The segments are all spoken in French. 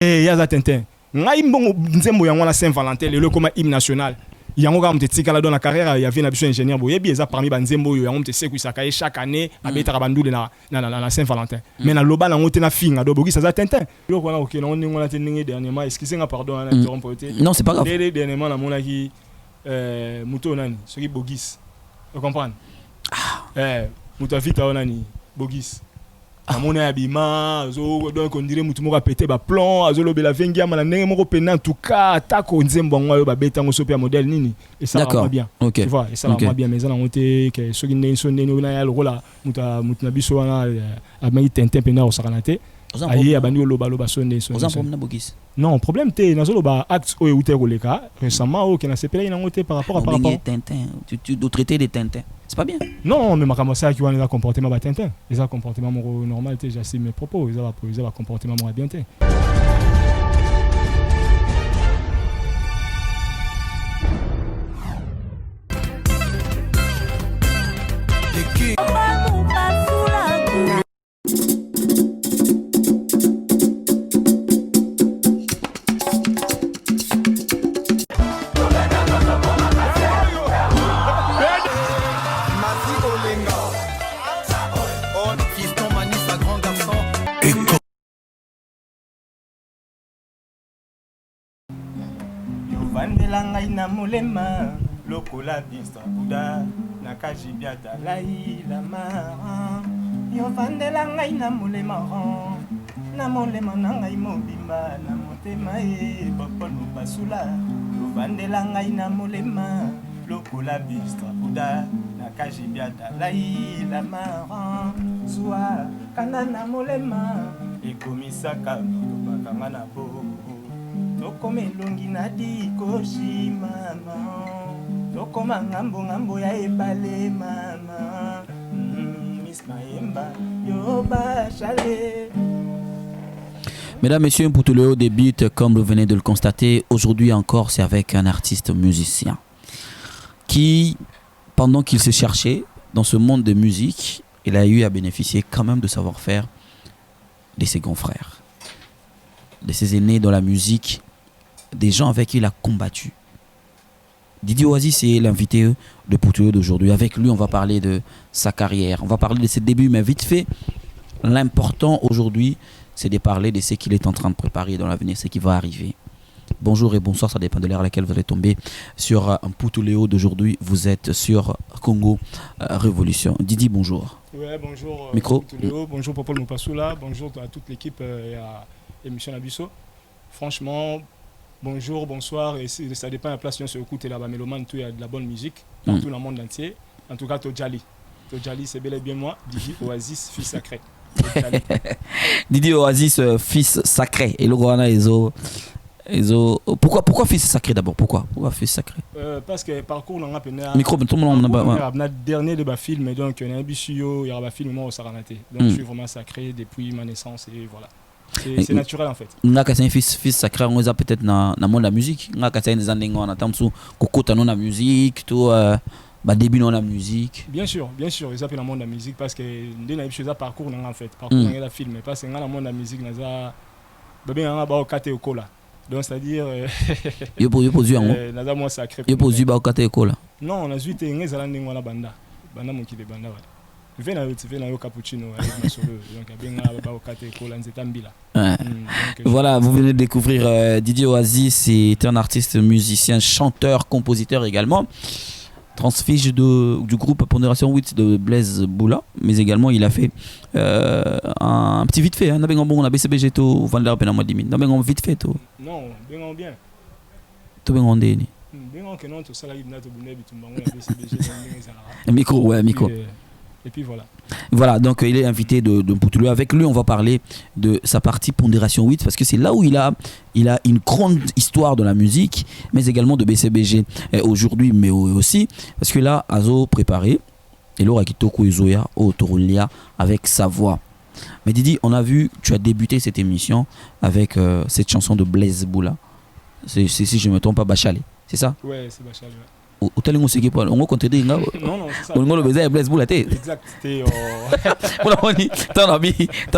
Eh, yaza Tintin. Ngai mbongo nzembo yango na Saint-Valentin le comme hymne national. Yango ga mte tika la dans la carrière il y avait un ingénieur boye bi eza parmi banzembo yo yango mte seku saka chaque année abeta bandule na Saint-Valentin. Mais na loba na ngote na finga do bogi ça Tintin. Yo kona OK na on a tenu dernièrement excusez-moi pardon na interrompre. Non, c'est pas grave. Dernièrement na mona ki muto nani soki Bogis. Vous comprenez? Muto vite onani Bogis. Amona abima zo donc on dirait mutu moko pété ba plan azolo bela vengia mana ndenge moko pena en tout cas attaque nzembo ngwa yo ba beta ngo sopia modèle nini et ça va bien. Okay. Tu vois et ça va bien mais ça na ngote que soki ndenge so ndenge na ya lokola mutu na biso wana amai Tintin pena o sakanate ayi abandi loba so ndenge so. Aux problème na Bogis. Non problème te na zolo ba acte o euté koleka récemment o que na sepela ina ngote par rapport Tintin tu dois traiter des Tintins. C'est pas bien. Non, mais ma commencé qui va comportement ba Tintin. Ils ont comportement normal, j'assume mes propos, ils ont comportement bien. Vandela ina mulema lokola bista buda nakajibia dalai lama yo vandela ina mulema na mulema nanga imobimba na motema e boponu basula yo vandela ina mulema lokola bista buda nakajibia dalai lama zwa kana na mulema ekomisaka tobakanga na bo Tokome longi na di koshi mama Tokoma ngambo ya ebale mama Miss Maemba yoba chale. Mesdames, Messieurs, pour tout le haut des beats, comme vous venez de le constater, aujourd'hui encore, c'est avec un artiste musicien qui, pendant qu'il se cherchait dans ce monde de musique, il a eu à bénéficier quand même de savoir-faire de ses confrères, de ses aînés dans la musique, des gens avec qui il a combattu. Didier Oasis est l'invité de Poutou d'aujourd'hui. Avec lui, on va parler de sa carrière, on va parler de ses débuts, mais vite fait, l'important aujourd'hui, c'est de parler de ce qu'il est en train de préparer dans l'avenir, ce qui va arriver. Bonjour et bonsoir, ça dépend de l'heure à laquelle vous allez tomber sur un Poutou Léo d'aujourd'hui. Vous êtes sur Congo Révolution. Didier, bonjour. Ouais, bonjour. Micro. Poutou Léo, bonjour Popol Moupassoula, bonjour à toute l'équipe et à l'émission Abisso. Franchement, bonjour, bonsoir, et ça dépend de la place si on se écoute là-bas, mélomane, il y a de la bonne musique dans tout le monde entier. En tout cas, Tojali. Tojali, c'est bel et bien moi, Didier Oasis, fils sacré. Didier Oasis, fils sacré. Et le Rwanda, pourquoi fils sacré d'abord? Pourquoi fils sacré? Parce que parcours, on a un micro, tout le monde a un dernier de ma film, donc il y a un bichio, il y a un film, moi, au Saranaté. Donc je suis vraiment sacré depuis ma naissance et voilà. C'est naturel en fait. Nga ka un fils sacré on a peut-être dans le monde de la musique. Nga ka des années on attend sous kokota non la musique tout début dans la musique. Bien sûr, ils appellent le monde de la musique parce que dès na chose parcours en fait, parcours dans la film parce que dans le monde de la musique naza bébé on a ba okate okola. Donc c'est-à-dire yo pozu yango. Naza moi sacré. Yo pozu ba okate okola. Non, on a zuite ngezala ndenge wana banda. Banda mon kide banda wala. Vena yo cappuccino avec ma solo donc bien ba okate okola nzeta mbila. Voilà, vous venez de découvrir Didier Oasis, c'est un artiste, musicien, chanteur, compositeur également. Transfiche du groupe Pondération 8 de Blaise Boula, mais également il a fait un petit vite fait. On a BCBG tout, Vander Penamwa Dimin. On a vite fait tout. Non, bien. Tout bien on est. Bien que non, tout ça là il n'a pas bougé, tout le monde a BCBG. Micro, ouais, micro. Et puis voilà. Voilà, donc il est invité de Poutoulou. Avec lui, on va parler de sa partie Pondération 8 parce que c'est là où il a une grande histoire de la musique, mais également de BCBG aujourd'hui, mais aussi parce que là, Azo préparé et Laura Kitoko Izoya au Torulia avec sa voix. Mais Didi, on a vu, tu as débuté cette émission avec cette chanson de Blaise Boula. C'est si je ne me trompe pas, Bachalé, c'est ça? Ouais, c'est Bachalé. Ouais. Au tel on s'est on va compter des non c'est ça on le baiser Blaise Boula té exact c'était on a dit t'en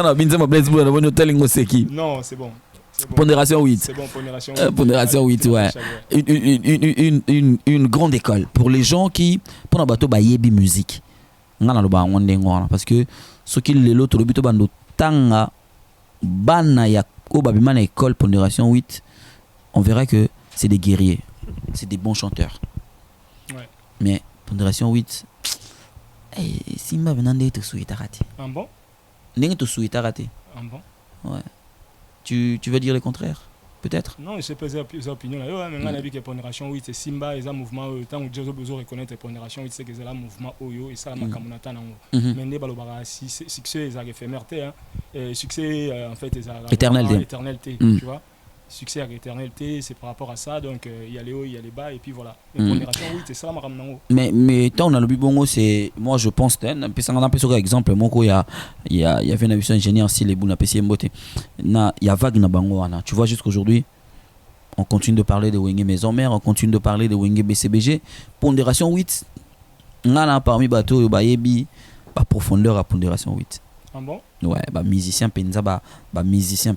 as bien Blaise Boula on tel on s'est qui non c'est bon Pondération 8. C'est bon, pondération 8. Pondération 8, ouais. Une grande école pour les gens qui, pour un bateau, yebi musique. Parce que ce qui est l'autre, le but de tanga, bana ya babimana école pondération 8, on verra que c'est des guerriers, c'est des bons chanteurs. Ouais. Mais pondération 8, Simba venande te souhaite raté. Un bon? N'est te souhaite raté. Un bon? Ouais. Tu veux dire le contraire? Peut-être? Non, je sais pas les opinions là. Mais on a vu que pondération 8 c'est Simba et ça mouvement tant que Dieu besoin reconnaître pondération 8 c'est que c'est là mouvement Oyo et ça la makamunata nango. Mais ne balobara succès ils a éphémérité hein. Et succès en fait ils a éternalité, tu vois. Succès avec éternalité, c'est par rapport à ça donc il y a les hauts, il y a les bas et puis voilà. Mais pondération 8 c'est ça la makam nango. Mais tant on a le bongo c'est moi je pense un peu sur exemple moi il y avait une aviation ingénieur si les boules PC mbote na il y a vague na bango ana tu vois jusqu'aujourd'hui on continue de parler de Wenge Maison Mère, on continue de parler de Wenge BCBG pondération 8 ngana parmi bateau bayebi ba profondeur à pondération 8. Ah bon? Ouais, musicien penza musicien.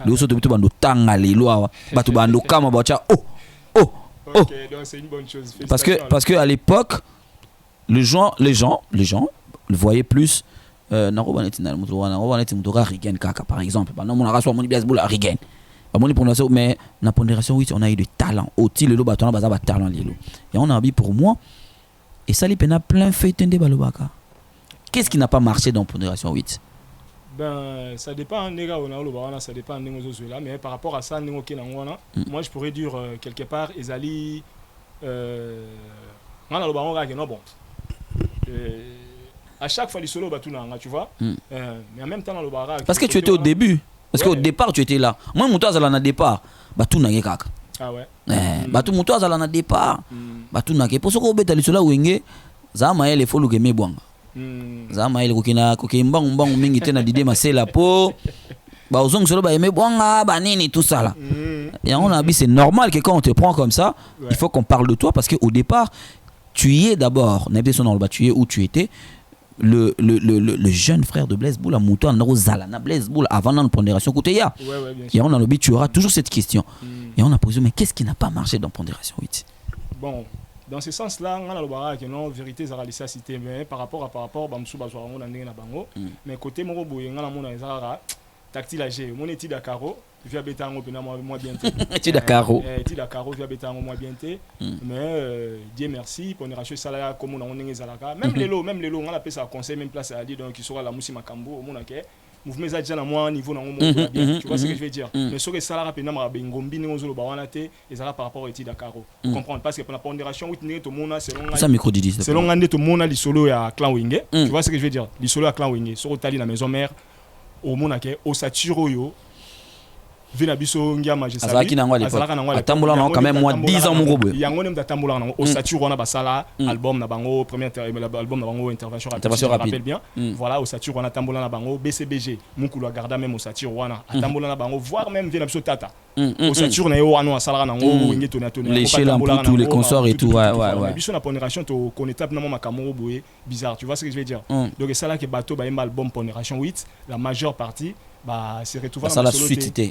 Le autres de bando tanga lelo bato bando kama bacha oh. OK, donc c'est une bonne chose. Parce que à l'époque les gens le voyaient plus Rigen kaka par exemple. Mon raso mon bias boula Rigen. Mais na pondération 8 on a eu du talent. Oti lelo bato na baza ba talent lelo. Et on a envie pour moi et ça les pena plein fait tende balobaka. Qu'est-ce qui n'a pas marché dans Pondération 8? Ben, ça dépend, ça dépend de mais par rapport à ça, moi je pourrais dire quelque part, Ezali, à chaque fois, les solos, tu vois, mais en même temps, parce que tu étais au début, parce qu'au départ, tu étais là. Moi, mon toit, à départ, tout n'a pas. Ah ouais? Tout mon toit, à départ, tout n'a pas. Pour ce qu'on a les solos, il faut le gagner bon. Zama ile kokina mbang mingi tena dide masela po ba ozong solo ba yeme bonga ba nini tout ça là et on a dit c'est normal que quand on te prend comme ça il faut qu'on parle de toi parce que au départ tu y es d'abord n'était son nom tu y es où tu étais le jeune frère de Blaise Boula Mouton na Zalana Blaise Boula avant dans pondération côté ya et on a dit tu auras toujours cette question et on a posé mais qu'est-ce qui n'a pas marché dans pondération 8? Bon, dans ce sens-là, on a le barrage que non, vérité, ça a cité, mais par rapport, Bamsou Bazouara, on a un bango, mais côté mon robot, on a un tactile âgé, mon étude à carreau, via bétango, moi bientôt. Étude à carreau. Étude à carreau, via bétango, moi bientôt. Mais Dieu merci, pour une rachète salaire comme on a un zalaka. Même les lots, on a appelé ça conseil, même place à dire, donc il sera la moussi makambo, au monde mouvement ça déjà à moi niveau na tu vois ce que je veux dire mais sur les salaires pena ma bengombi ngozolo ba wana te ezala par rapport au étude Dakaro comprendre parce que pour la pondération 8 ngi to mona selon ça micro Didi selon ngande to mona li solo ya clan Wenge tu vois ce que je veux dire li solo ya clan Wenge sur tali na maison mère au mona ke au satiro yo vina biso ngiama je savais azalaki nango à l'époque atambola nango quand même moi 10 ans mon robot yango nem tatambola nango au satiro on a basala album na bango premier album na bango intervention rapide je me rappelle bien voilà au satiro on a tambola na bango BCBG mukulu a garda même au satiro wana tambola na bango voire même vina biso tata au satiro na yo wana asala nango ngi tona les chez tous les consorts et tout ouais biso na pondération to qu'on étape na ma kamoro boye bizarre tu vois ce que je veux dire donc ça là que bateau ba album pondération 8 la majeure partie bah c'est retrouvé dans la suite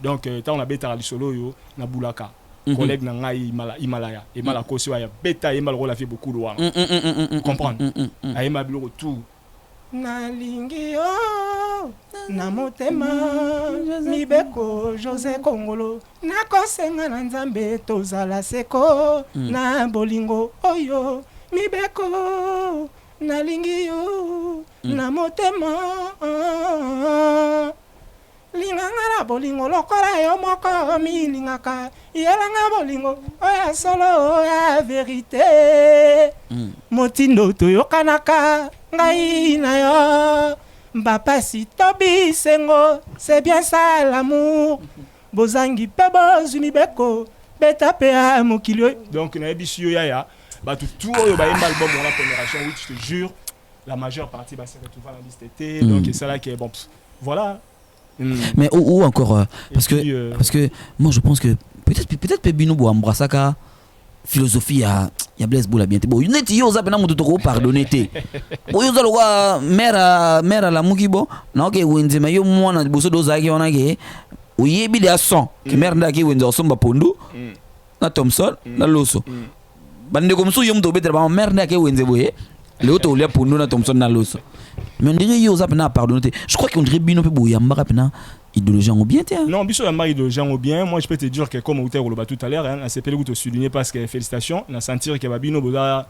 donc tant on a bêta ali solo yo na bulaka collègue na ngai Himalaya et malako so ya bêta et mal relavé beaucoup de wana comprendre ay ma bilo tout na lingi yo na motema mibeko José Kongolo na kosenga na nzambe tozala seko na bolingo oyo mibeko na lingi yo na motema linganga na bolingo lokola yo moko milingaka yelanga bolingo oya solo ya vérité motindo toyokanaka ngai na yo bapasi tobisengo c'est bien ça l'amour bozangi pe bozwi mibeko beta pe ya mokili donc na yebishi yo yaya tout oyo bayemba album on a pondération 8 je te jure la majeure partie va se retrouver dans la liste été donc c'est là qui est bon voilà mais où encore parce que moi je pense que peut-être Pebino bo embrassaka philosophie ya Blaise Boula bien bon net yo za pena mutu to pardonner te bo yo za lo mère la mukibo na ke wenzema yo mwana boso do za ki ona ke oyebi de son ki merde ki wenzo somba pondu na Thompson na Loso bande comme ça yom to betre ba merde ki wenze boye le auto le pondu na Thompson na Loso mais on dirait yo za pena pardonner je crois qu'on dirait bino pe boyamba pena idéologie en bien tiens non biso la marque idéologie en bien moi je peux te dire que comme Outer Oloba tout à l'heure hein c'est pele que te souligner parce que félicitations na sentir que babino boza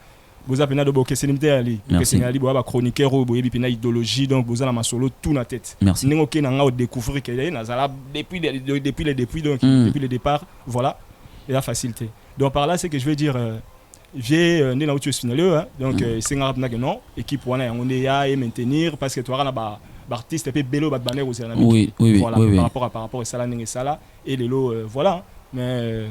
pena de boke senimité ali que senali boba chroniqueur ou boyebi pena idéologie donc boza na masolo tout na tête ningo ke na nga découvrir que na zala depuis donc depuis le départ voilà et la facilité donc par là c'est que je veux dire j'ai né na outu finaleux donc c'est ngara pena que non équipe wana yango ne ya et maintenir parce que toi na ba artiste pe belo ba banner aux oui voilà par rapport à ça là ça là et les lots voilà mais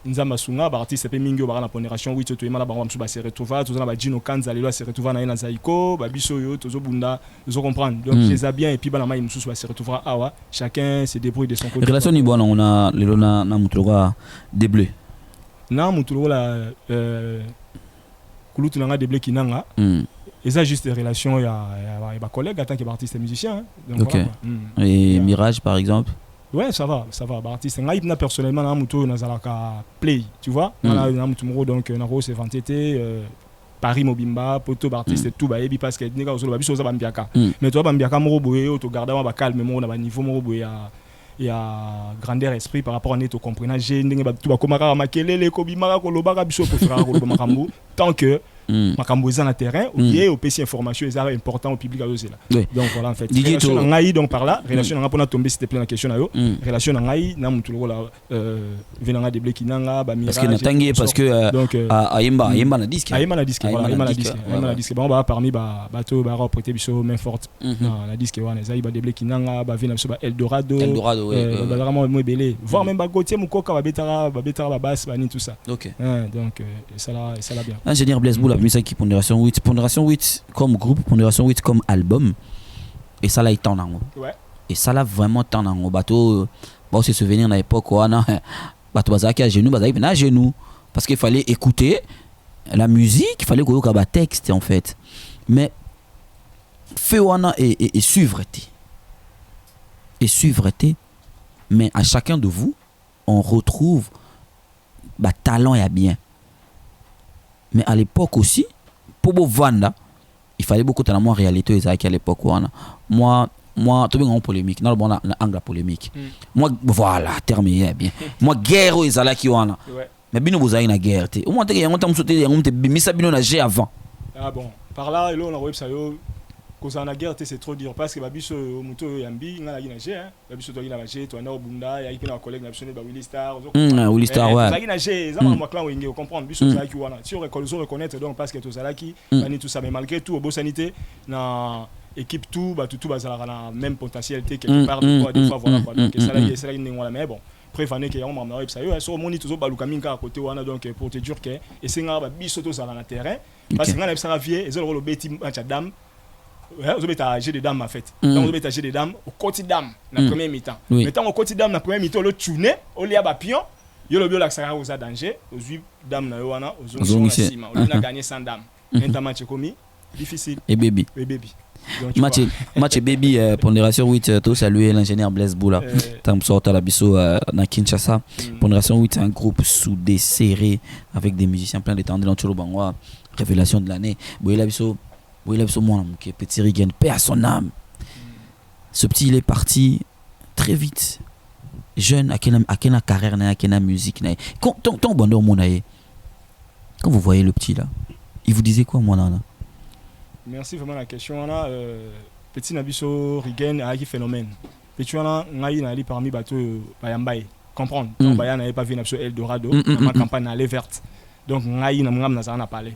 nzamba sunga ba artiste pe mingi ba na pondération oui to yema ba msuba se retrouva to na ba Gino Kanza lelo se retrouva na Zaiko ba biso yo tozo bunda tozo comprendre donc les a bien et puis ba na mai msusu ba se retrouvera awa chacun se débrouille de son côté relation ni bonne on a lelo na mutuloga des bleus na mutuloga kulutu nanga des bleus kinanga et ça juste des relations il y a collègues en tant qu'artiste musicien hein. Donc okay. Voilà, et Mirage par exemple ouais ça va artiste ngai na personnellement na muto na zalaka play tu vois na muto moro donc na rose vantete Paris Mobimba poto artiste tout ba ebi parce que ninga ozolo biso za bambiaka mais toi bambiaka moro boye to garder ba calme moro na ba niveau moro boye ya grandeur esprit par rapport à neto comprendre j'ai ndenge ba tout ba komaka makelele ko bimaka ko lobaka biso ko fera ko makambu tant que makambo eza na terrain ou au PC information est important au public là donc voilà en fait relation ngai donc par là relation nga pona tomber s'il te plaît la question na yo relation ngai na mutu lokola venanga de bleki nanga ba parce que natangi parce que ayemba na disque bon ba parmi ba bato ba reprêter biso main forte na disque wana zai ba de bleki nanga ba vena biso ba Eldorado ba vraiment moi belé voir même ba Gautier Mukoka ba betara ba basse ba ni tout ça donc ça là bien ingénieur Blaise Boula musique qui Pondération 8 comme groupe, Pondération 8 comme album. Et ça là, il t'en a. Ouais. Et ça là, vraiment t'en a. Bateau, bon, c'est souvenir à l'époque où on a bateau bazaki à genoux, bazaki à genoux. Parce qu'il fallait écouter la musique, il fallait qu'on ait un texte en fait. Mais, fait wana et suivre. Et suivre. Mais à chacun de vous, on retrouve talent et bien. Mais à l'époque aussi, pour vendre, il fallait beaucoup de la réalité à l'époque. Moi, tout le monde en polémique. Non, bon, angle polémique. Moi, voilà, terminé bien. Moi, guerre aux Zala qui ont. Mais bien, vous avez une guerre. Au moins, il y a un temps où vous avez mis ça bien nager avant. Ah bon, par là, on a website. Quand on a guerre, c'est trop dur parce que babiso muto yambi ngala ginager hein babiso to ginager to na obunda ya ikina collègue na bisone ba Willy Star Willy Star ouais ça ginager ça moi clan wenge comprendre biso ça qui wana si on reconnaître donc parce que to ça là qui bani tout ça mais malgré tout au beau sanité na équipe tout ba tout bazala na même potentialité quelque part des fois voilà quoi donc ça là il ngala mais bon préfane que on m'a ça yo so moni toujours baluka minka à côté wana donc pour te dire que et c'est ngaba biso to ça na terrain parce que ngala ça vie et zo le beti dame vous avez âgé des dames en fait. Quand vous avez âgé des dames au quotidien la première mi-temps. Mais tant au quotidien la première mi-temps le tuner au lia bapion, yo le bio la ça aux danger, aux 8 dames na yoana, aux 11 cima, on a gagné 100 dames. Un match commis difficile. Et baby. Match baby Pondération 8 to saluer l'ingénieur Blaise Boula. Tam sorta la biso na Kinshasa. Pondération 8 c'est un groupe soudé serré avec des musiciens plein de talent dans Tcholo Bangwa. Révélation de l'année. Boy la biso oui, là, qui est petit Rigen, paix à son âme. Ce petit, il est parti très vite. Jeune, à quelle carrière, à quelle musique. Quand vous voyez le petit là, il vous disait quoi, moi là? Merci vraiment la question. Petit Nabiso Rigen a un phénomène. Petit, on a parmi bateaux Bayambaye. Comprendre. Bayam n'avait pas vu Nabiso Eldorado, ma campagne allait verte. Donc, on a parlé.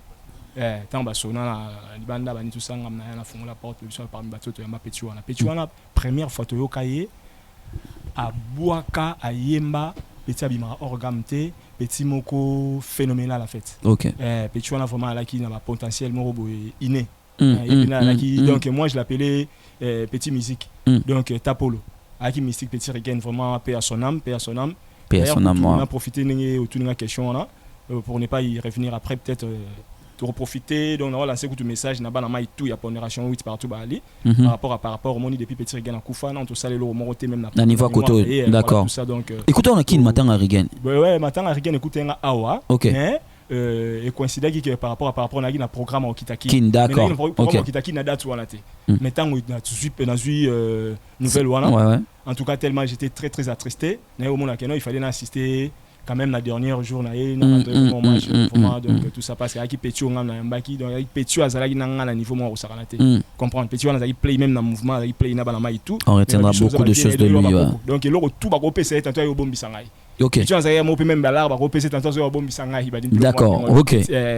Tant basona banda bani tout ça ngamna na fongo la porte biso parmi bato to yamba petit wana première fois to yokaye a Bouaka a Yemba petit abima orgamte petit moko phénoménal en fait. OK. Petit wana vraiment là qui n'a pas potentiel moro inné. Donc moi je l'appelais petit musique. Donc Tapolo aki mystique petit Rigen vraiment paix à son âme. On a profité de la question là pour ne pas y revenir après peut-être tu reprofiter donc on va lancer un message na bana mai tout ya pondération 8 partout ba ali par rapport au moni depuis petit Rigan Koufa non tout ça le moroté même na niveau côté d'accord écoutez on a qui matin à Rigan ouais matin à Rigan écoutez nga awa OK et coïncide que par rapport na na programme au Kitaki d'accord OK Kitaki na date wana te mais tant na nouvelle wana en tout cas tellement j'étais très très attristé na au monde il fallait assister quand même la dernière jour na ye na match vraiment donc tout ça passe qui Petio ngam na mbaki donc Petio azalaki na niveau mo osakana te comprendre Petio na zaki play même na mouvement zaki play na bana mai tout on retiendra beaucoup de choses de lui donc le tout ba kopesa tant yo bombisa ngai OK Petio azaki mo pe même balar ba kopesa tant yo bombisa ngai ba d'accord OK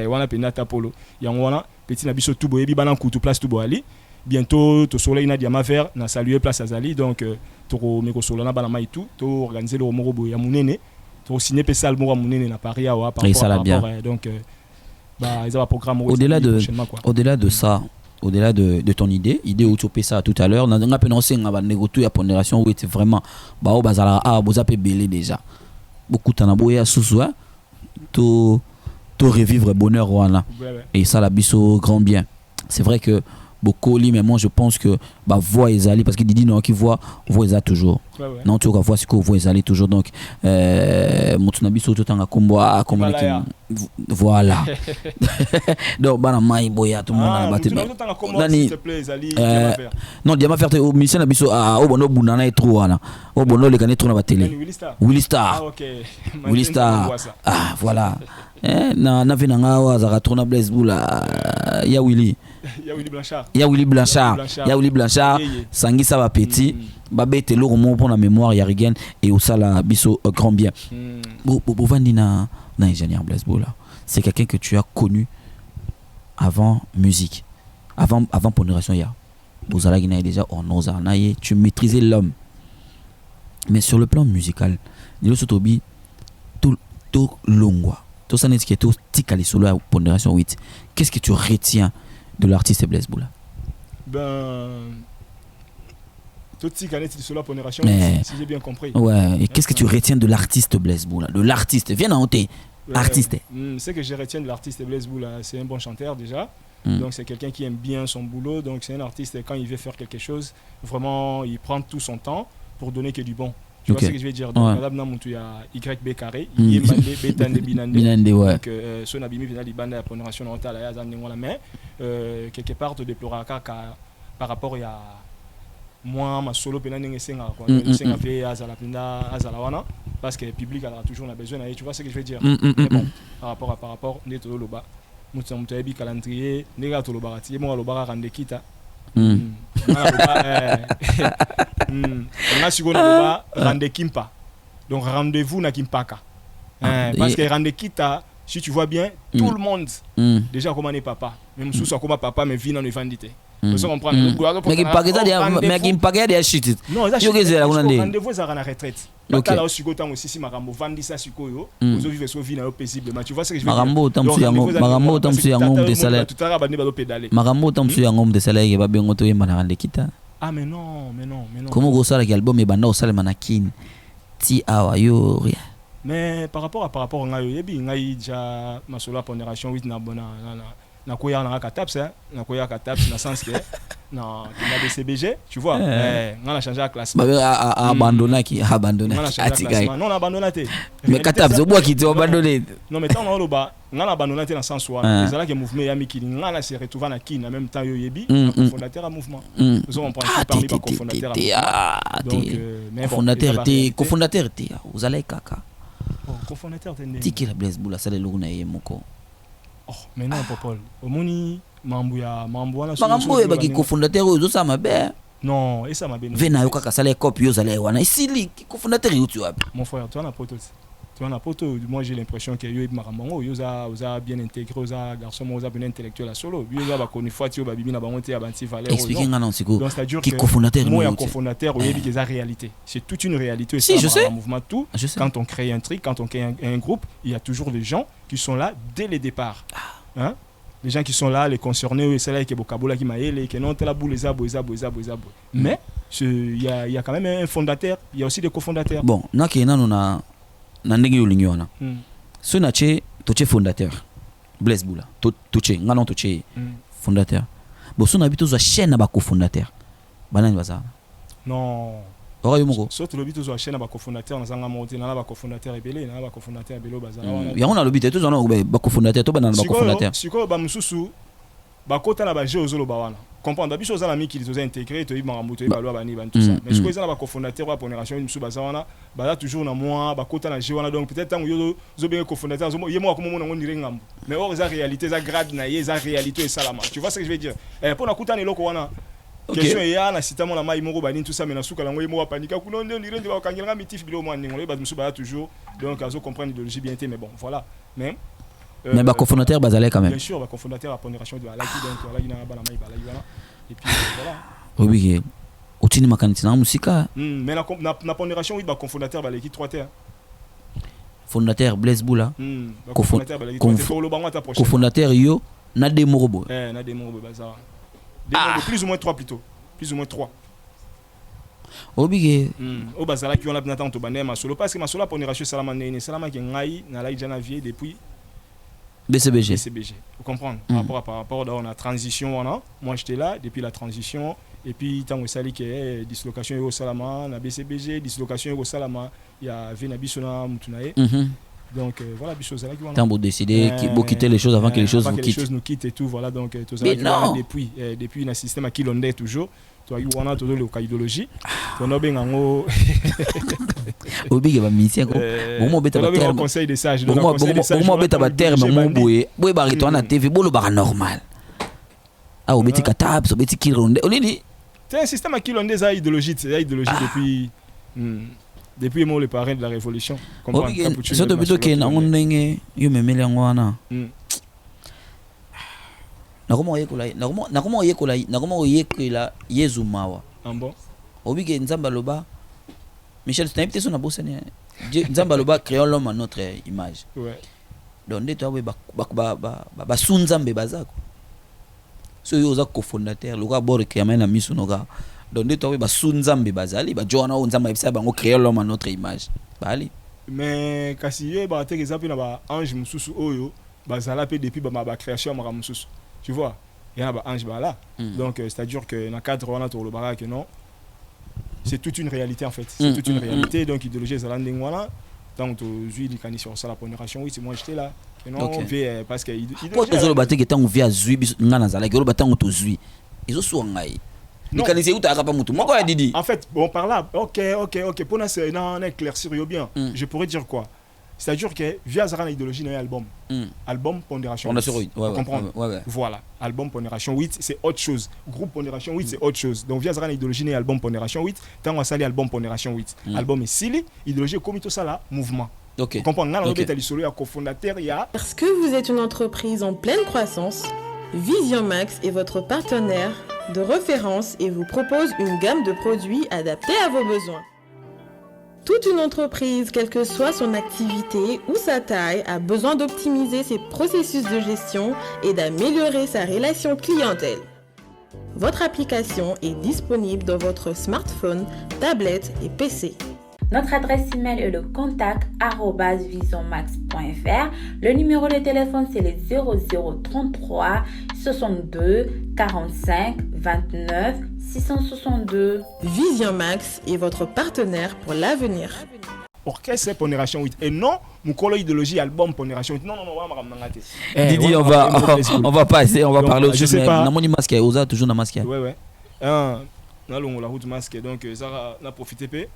wana pe na tapolo yango wana petit na biso tout boyebi bana kutu place tout boali bientôt to soleil na diamant vert na saluer place azali donc to meko solo na bana mai tout to organiser le morobo ya munene to signer pesa le morobo munene na Paris à par rapport donc bah ils ont un programme au-delà de ça au-delà de ton idée où tu fais ça tout à l'heure on a pensé à négocier la pondération où était vraiment bah au bazala ah vous avez belé déjà beaucoup t'en boya sous to revivre bonheur wana et ça la biso grand bien c'est vrai que beaucoup mais moi je pense que bah voix ezali parce que Didi non qui voit ezali toujours non tu vois voix c'est que voix ezali toujours donc mutunabi so totanga kombo communiquer voilà donc bana mai boya tout le monde na baté s'il te plaît ezali non diamant faire au mission na biso au bono bunana et trop wana au bono le kané trop na ba télé Willy Star OK Willy Star voilà na venanga wa za trona Blaise Boula ya Willy Blanchard sangisa ba petit babete loro mo pour la mémoire ya Rigen et au sala biso grand bien bovandi na ingénieur Blaise Boula c'est quelqu'un que tu as connu avant musique avant pondération ya bozala gina déjà on osa naye tu maîtrisais l'homme mais sur le plan musical dilo sotobi tout longwa tout ça n'est que tout tikali solo la pondération 8 qu'est-ce que tu retiens de l'artiste Blaise Boula? Tout ce qui est sur la pondération, si j'ai bien compris. Ouais, et qu'est-ce que tu retiens de l'artiste Blaise Boula? De l'artiste, viens à hanter, artiste. Ce que je retiens de l'artiste Blaise Boula, c'est un bon chanteur déjà. Donc c'est quelqu'un qui aime bien son boulot. Donc c'est un artiste, quand il veut faire quelque chose, vraiment, il prend tout son temps pour donner que du bon. Tu vois ce que je veux dire? Donc, madame Namutu, il y a YB carré, il y a Betande Binande. Donc, son abîme vient de la pondération mentale, mais quelque part, tu déploreras par rapport à moi, ma solo, parce que le public a toujours besoin. Tu vois ce que je veux dire? Mais bon, par rapport, on est tout le bas. Nous sommes un calendrier, nous sommes tout le bas. Nous sommes tout le bas. Rande Kimpa. Donc rendez-vous na Kimpaka. Parce que rande Kita, si tu vois bien, tout le monde déjà comment est papa. Même sous ça comment papa mais vit dans le vendité. Vous comprenez? Mais Kimpaka des shit. Non, ça rendez-vous ça na retraite. Là aussi gotan aussi si marambo vandi ça sikoyo, vous vivez so vie na paisible. Tu vois ce que je veux dire? Marambo tamsu yango de salaire. Tout à l'heure pédaler. Marambo tamsu yango de salaire ba bengo to yemba na rande Kita. Ah mais non. Comment vous savez l'album est banda au salle manakin ti awa yo rien. Mais par rapport à yebi ngai déjà ma solo pondération 8 na koya na kataps na koya kataps na sens que na DCBG tu vois on a changé la classe abandonné non abandonné mais kataps au bois qui t'ont abandonné non mais tant on a abandonné dans le sens où les ala que mouvement ya mikili ngala se retrouver na kin en même temps yo yebi fondateur à mouvement nous on prend parmi les cofondateurs donc cofondateur vous allez kaka cofondateur tiki la Blaise Boula ça le luna yemoko. Oh, mais non, Popol. Au moni, mambo wana. Mambo e baki cofondateur ozo ça m'a bien. Non, et ça m'a bien. Vena yo kaka sala copie yo zala wana. Ici li cofondateur yo tu wapi. Mon frère, tu as un pote. Moi j'ai l'impression que yo e marambo yo za bien intégré, za garçon mo za bien intellectuel à solo. Yo za ba koni fois yo ba bibi na bango te abanti valeur. Expliquez ngana nsiko. Donc c'est-à-dire que cofondateur moi un cofondateur oyebi que ça réalité. C'est toute une réalité si, je sais. Un mouvement tout. Quand on crée un truc, quand on crée un groupe, il y a toujours des gens qui sont là dès le départ. Hein? Les gens qui sont là, les concernés, c'est là qui bokabola qui maïle, qui non la boule les abo. Mais il y a quand même un fondateur, il y a aussi des cofondateurs. Bon, na ndenge yo lingi wana. So na che to che fondateur. Blaise Boula Touché ngana Touché Mm. fondateur boso na bito za chaîne na ba cofondateur banani baza Non. ora yo moko Surtout le but aux chaîne ba cofondateur na zanga monter na ba cofondateur ebele na ba cofondateur ebelo bazala wana. yango na lobby te to zana ba cofondateur to banana ba cofondateur Siko ba mususu ba kota na ba jeu ozolo ba wana. Comprendre biso za la mi qui les intégré to ibanga moto ba loi ba ni ban tout ça. Mais siko za na ba cofondateur ba pondération musu baza wana ba toujours na moi ba kota na jeu wana donc peut-être tango yo zo bien cofondateur zo yemo ko mo ngo ndire ngambo. Mais or za réalité za grade na ye za réalité et salama. Tu vois ce que je veux dire? Pour na kota ni loko wana. Question ya na sitamo na mai moko ba ni tout ça mais na suka la ngoy mo ba panika kuno ndire ndi ba kangela mitif bilo mo ni ngolo ba musu ba toujours donc azo comprendre l'idéologie bien mais bon voilà. Mais ba cofondateur bazalé quand même. Bien sûr, ba cofondateur la pondération de la donc là il na ba na mai ba la et puis voilà. Oui, otini makanisi na musika. Mais na pondération oui ba cofondateur ba l'équipe 3 terres. Fondateur Blaise Boula. Cofondateur ba l'équipe 3 terres lo bango ta prochaine. Cofondateur yo na demo robo. Na demo robo bazar. Plus ou moins 3 plutôt. Plus ou moins 3. Obige. Au bazala qui on a bien tant to banema solo parce que ma solo pondération salama né salama qui ngai na la jana vie depuis BCBG. Vous comprenez? Par rapport à la transition, moi j'étais là depuis la transition. Et puis, tant que ça dit que dislocation au Salama, la BCBG, dislocation au Salama, il y a Venabisona Moutunae. Donc voilà, Bisso Zala qui va. Tant pour décider, pour quitter les choses avant que les choses nous quittent. Les choses nous quittent et tout, voilà. Donc, tout ça, depuis un système à qui l'on est toujours. Toi, il y a toujours le cas idéologie. On a bien un Obige ba mission ko bomo beta ba terme conseil des sages bomo beta ba terme mo boye boye ba rito na TV bolo ba normal ah obeti katab so beti kironde olini c'est un système qui l'on des idéologie depuis moi le parrain de la révolution comprendre so to bito ke na ngenge yo memele ngwana nakomo yekola yezumawa bon obige nzamba loba Michel, tu n'as pas son abosé. Nzamba loba créons l'homme à notre image. Ouais. Donc dès toi ba sunzambe bazako. So yo za cofondateur, le gars bord qui amène la mission no gars. Donc dès toi ba sunzambe bazali, ba jona nzamba ibisa ba créons l'homme à notre image. Bali. Mais kasi yo ba te exemple na ba ange mususu oyo bazala pe depuis ba création mara mususu. Tu vois? Il y a ba ange ba là. Donc c'est-à-dire que dans cadre on a tour le barak non. C'est toute une réalité en fait. C'est toute une réalité. Donc, idéologie, c'est l'ending voilà. Donc, tu dis qu'il sur ça la pondération. Oui, c'est moi j'étais là. Et non, on fait parce que. Pourquoi tu as le que tu as via Zui, Nanazala, que tu as Zui. Ils ont souvent aïe. Mais quand ils ont pas mutu. Moi, quoi, Didi. En fait, bon, par là, ok. Pour nous, c'est un éclaircir bien. Je pourrais dire quoi? C'est-à-dire que via Zara idéologie il y a album pondération 8. On comprend. Voilà, album pondération 8, c'est autre chose. Groupe pondération 8, c'est autre chose. Donc via Zara idéologie il y a album pondération 8, tant on sali album pondération 8. Album est silly, idéologie comme tout ça là, mouvement. OK. On comprend. Là on est solo ya cofondateur ya. Parce que vous êtes une entreprise en pleine croissance, Vision Max est votre partenaire de référence et vous propose une gamme de produits adaptés à vos besoins. Toute une entreprise, quelle que soit son activité ou sa taille, a besoin d'optimiser ses processus de gestion et d'améliorer sa relation clientèle. Votre application est disponible dans votre smartphone, tablette et PC. Notre adresse email est le contact@visionmax.fr. Le numéro de téléphone c'est le 0033 62 45 29 662. Vision Max est votre partenaire pour l'avenir. Orchestre pondération 8 et non mon collègue idéologie album pondération 8. Non Didi, on va passer, on va parler autre chose. Je sais pas. Namoni masque oza toujours na masque. Ouais. Na la route masque donc ça n'a profité peu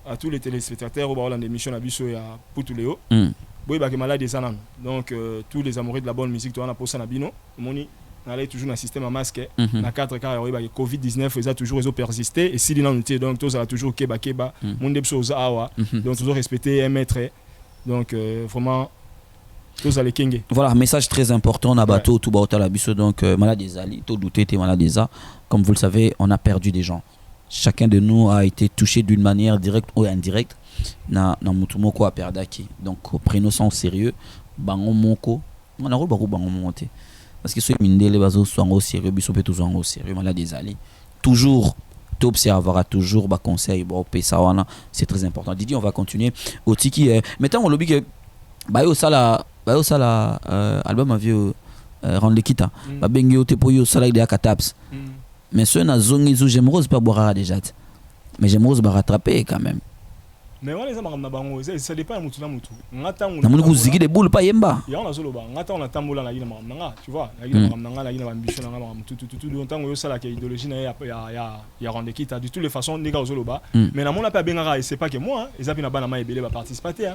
à tous les téléspectateurs au bord de l'émission Abisso et à Poutuléo. Boy ba ke malade ça non. Donc tous les amoureux de la bonne musique toi on a posé na bino. Moni on allait toujours dans système à masque na 4 cas il Covid-19 ils a toujours persisté et si les non donc tous a toujours keba monde de awa donc toujours respecter un maître donc vraiment tous les king. Voilà, message très important na bateau tout ba la biso donc malade des ali tout douter t'es malade des comme vous le savez on a perdu des gens. Chacun de nous a été touché d'une manière directe ou indirecte na mutumoko a perdaki. Donc prenons ça au sérieux bango moko on a rôle bango monter. Parce que ceux qui les bases sont au sérieux, ils sont toujours au sérieux, malade des alliés. Toujours, tu observeras toujours, bah conseil, bah c'est très important. Didi, on va continuer. Au tiki, maintenant on lobby que, bah au ça là, bah au sala album avio rendre kita ba bengi au te poyo sala ide akataps mais ceux na zongi zo j'aime rose pas boire déjà mais j'aime rose ba rattraper quand même mais on les a na bango ça dépend de mutu na mutu ngata na moni ko zigi de boule pas yemba ya on a zolo ba ngata on a tambola na yina nanga tu vois na yina nanga na yina ambition nanga tout longtemps yo sala ke idéologie na ya rendre kita de toutes les façons nega zolo ba mais na mona pas bengara et c'est pas que moi ils a bien na bana ma ebele ba participer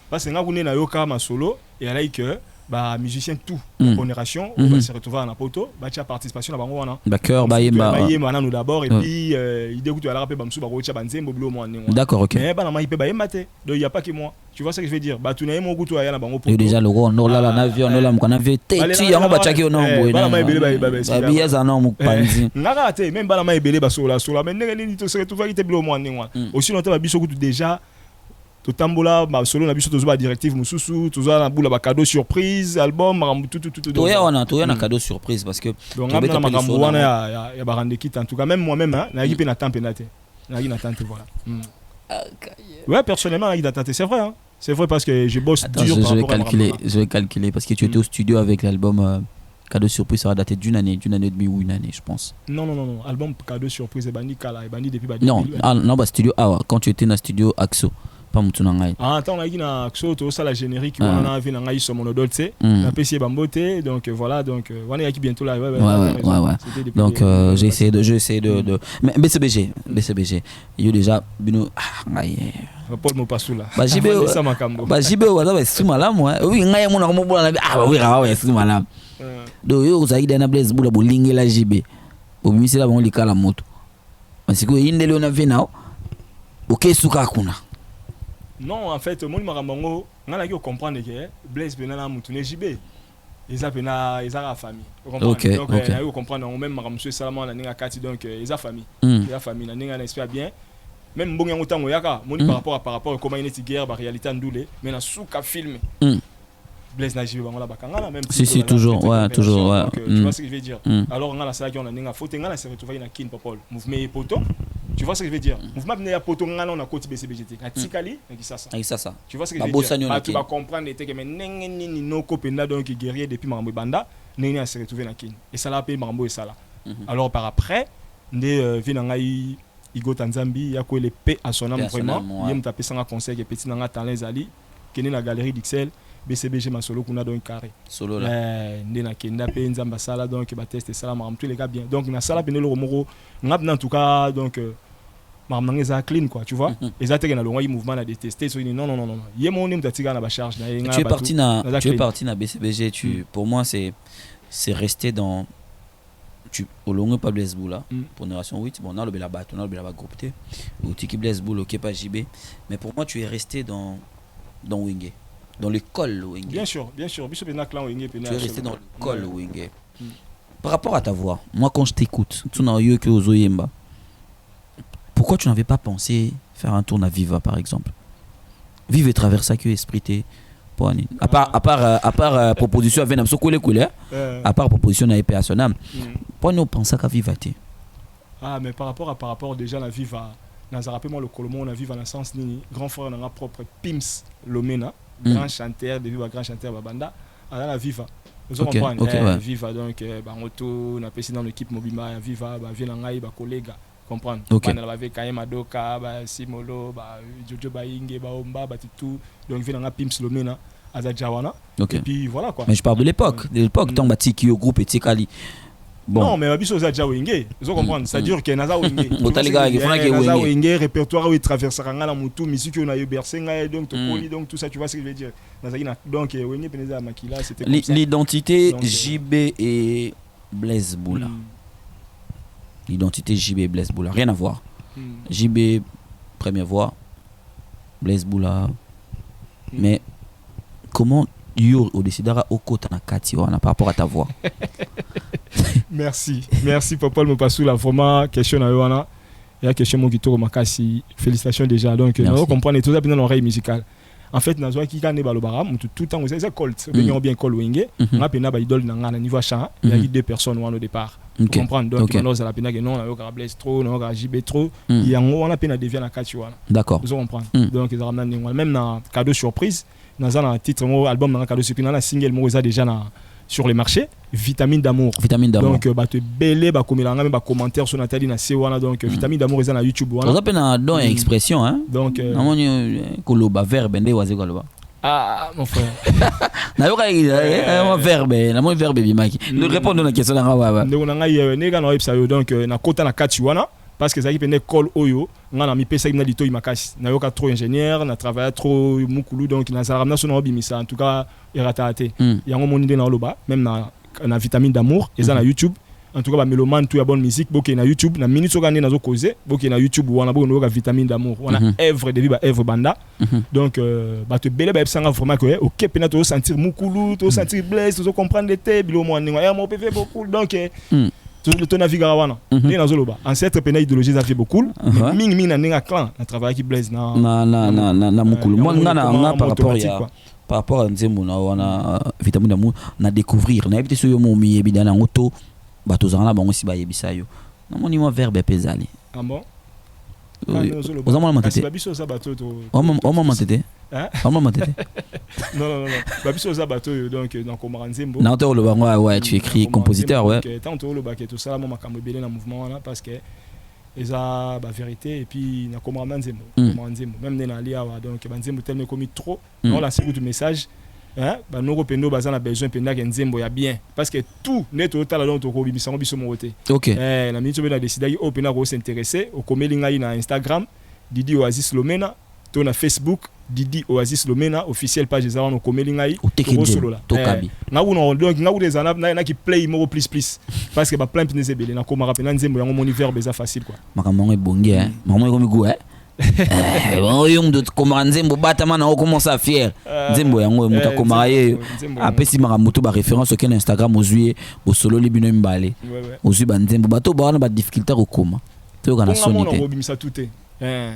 parce que nga kune na yoka ma solo et là que bah musicien tout génération on va se retrouver en poto bah tu as participation na bango wana ba cœur ba yemba nous d'abord et puis idée que tu as la rapper bamsu ba rocha banzembo blo mo nengwa d'accord ok mais bah na maïpe ba yemba te donc il y a pas que moi tu vois ce que je veux dire bah tu na mo gutu ya na bango poto déjà le gros no la na avion no la mo kana vie te ti yango ba chaki no boy na ba ebele ba bieza no mo panzi ngaka te même ba na ebele ba sola mais ndenge ni to se retrouver te blo mo nengwa aussi longtemps ba biso gutu déjà to tambola ba solo na biso to zo ba directive mususu to zo na bula ba cadeau surprise album tout to ya na cadeau surprise parce que donc na makambo wana ya ba rendre kit en tout cas même moi-même na équipe na temps penate na gi na tante voilà ouais personnellement na gi na tante c'est vrai c'est vrai parce que je bosse dur je vais calculer parce que tu étais au studio avec l'album cadeau surprise, ça va dater d'une année et demie ou une année, je pense. Non. Album cadeau surprise, Bandi Kala, Bandi depuis Bandi. Non, bah studio Awa, quand tu étais dans le studio Axo. Pas Moutunangai. Ah, attends, on a dit na Axo, tout ça la générique, on a vu Nangai sur mon Dolce, la PC Bambote, donc voilà, donc on est qui bientôt là. Ouais. Donc j'ai essayé de mais BCBG, il y a déjà Bino Paul Mopassou là. Bah JB wala sous malam ouais. Oui, ngai mon na bola ah oui rawa sous malam. Donc yo zaidi na Blaise Bula bolingi la JB. Obimisi la bon likala moto. Parce que indele on a vu now. OK suka kuna. Non, en fait, moi, je vais comprendre que Blaise Benana Moutouné JB. Ils ont la famille. Ok. Donc, je comprendre même monsieur Salama, donc ils ont famille. Ils ont famille, ils espère bien. Même bon autant par rapport à comment il est guerre, la réalité ndoulé, mais na souka film. Blaise na JB bango la bakanga même si toujours ouais. Tu vois ce que je veux dire. Alors on a la salle qui on a ninga faut tenga se retrouver na kin popol. Mouvement poto. Tu vois ce que je veux dire? Mouvement na poto ngana on a côté BCBGT. Na tikali na kisasa. Tu vois ce que je veux dire? Tu vas comprendre que mais nenge nini no kopenda donc guerrier depuis Marambo Banda, nenge se retrouver na kin. Et ça l'a payé Marambo et ça là. Alors par après, ndé vina ngai Igo Tanzambi ya ko le paix à son âme vraiment. Yem tapé sanga conseil que petit nanga talent zali, kene na galerie d'Ixelles. BCBG ma solo kuna donc carré solo là ndena kenda pe nzamba sala donc ba tester sala maram tous les gars bien donc na sala penelo romoro ngap en tout cas donc maram ngeza clean quoi tu vois exactement na longa mouvement na détester so non yemo ni mtatiga na ba charge na tu es parti na BCBG pour moi c'est rester dans au long pas Blaise Bula pour génération 8 bon on a le bela bateau on a le bela groupe T ou tiki Blaise Bula OK pas JB mais pour moi tu es resté dans Wingé. Dans l'école Wingé. Bien sûr. Tu es resté dans l'école Wingé. Par rapport à ta voix, moi quand je t'écoute, pourquoi tu n'avais pas pensé faire un tour à Viva par exemple? Vive et traverser que esprit T. À part proposition avec Namso Koule Koule, à part proposition à EPA Sonam. Pourquoi nous pensons qu'à Viva T? Ah mais par rapport déjà à Viva, dans rappelez-moi le Colombo on a Viva dans le sens ni grand frère dans la propre Pims Lomena. Grand chanteur de Viva grand chanteur Babanda à la Viva vous comprenez Viva donc Bangoto na pesi dans l'équipe Mobima Viva ba vient ngai ba collègue comprendre on va avec Kayema Doka ba Simolo ba Jojo Bainge ba Omba ba tout donc vient nga Pims Lomena Azajawana et puis voilà quoi mais je parle de l'époque tant batiki au groupe et Tikali. Bon. Non, mais Abisso Zadja Wingé, vous comprenez? C'est-à-dire que Naza Wingé. Naza Wingé, répertoire où il traversera la moto, musique on a eu Bersenga, donc donc tout ça, tu vois ce que je veux dire? Donc Wingé Peneza Makila, c'était comme ça. L'identité JB et Blaise Bula. L'identité JB et Blaise Bula, rien à voir. JB, première voix, Blaise Bula. Mais comment Yo au décidera au côté na Kati par rapport à ta voix? Merci Papa Mopassou là vraiment question à il y a question mon guitare makasi félicitations déjà donc on comprend tout ça dans l'oreille musicale en fait nazwa ki ka ne balobara mutu tout temps c'est colt bien col wenge nga pena ba idole na nga na niveau champ il y a deux personnes au départ tu comprends donc maintenant ça la pena que non na Blaise trop na JB trop il y a on a pena devient na kati wana d'accord vous comprenez donc ils ramènent même na cadeau surprise dans un titre album na cadeau surprise na single mo ça déjà na sur les marchés vitamine d'amour donc ba te belé ba komela nga même ba commentaire sur Nathalie na sewana donc vitamine d'amour eza na YouTube wana on appelle na don expression hein donc namoni koloba verbe ndé waze koloba ah mon frère na yoka un verbe na mon verbe bimaki nous répondons à la question na nga ndeko na ngai nega na website donc na kota na kati wana parce que ça qui pende call oyo nga na mi pesa na lito imakasi na yoka trop ingénieur na travailler trop mukulu donc na ça ramena sono bimisa en tout cas eratate yango moni na loba même na vitamine d'amour et ça na YouTube en tout cas ba mélomane tout ya bonne musique boké na YouTube na minute sokane nazo causer boké na YouTube wana bo no vitamine d'amour wana œuvre de vie ba œuvre banda donc ba te belé ba sanga vraiment que OK pena to sentir mukulu to sentir Blaise to comprendre l'été bilo mo ningo ya mo pv beaucoup donc le ton naviga wana ni nazoloba ancêtre pena idéologie ça fait beaucoup mais ming na ninga clan na travail qui Blaise na mukulu moi nga par rapport à Nzembo na wana vitamine d'amour na découvrir na éviter so yo mo mi ebidana ngoto bato zana bango si ba yebisa yo na moni mo verbe pezali ah bon ozamona matete babiso za bato to o matete hein o matete non babiso za bato donc dans Komara Nzembo na to le bango ouais tu écris compositeur ouais tant to le baquet tout ça mo makambo belé na mouvement wana parce que eza ba vérité et puis na Komara Nzembo même na lia donc ba Nzembo tellement commis trop on lance beaucoup de messages hein ba noko pendo bazana besoin penda ke Nzembo ya bien parce que tout net total donc to ko bisango biso mo wote OK na minute be na décider o pena ko s'intéresser au komelinga na Instagram Didi Oasis Lomena to na Facebook Didi Oasis Lomena officiel page za wana komelinga to solola na uno donc na ude zana na ki play mo plus parce que ba plein pneze belé na Komara pena Nzembo yango moni verbe za facile quoi makambo ebongi hein makambo komi go hein on de Komara Nzembo batama na commence à fier Nzembo yango muta Komara ye apesi makamuto ba référence auquel Instagram ozuye bo solo libino mbale ozu ba Nzembo bato ba na ba difficulté okoma to kana sonité obimisa touté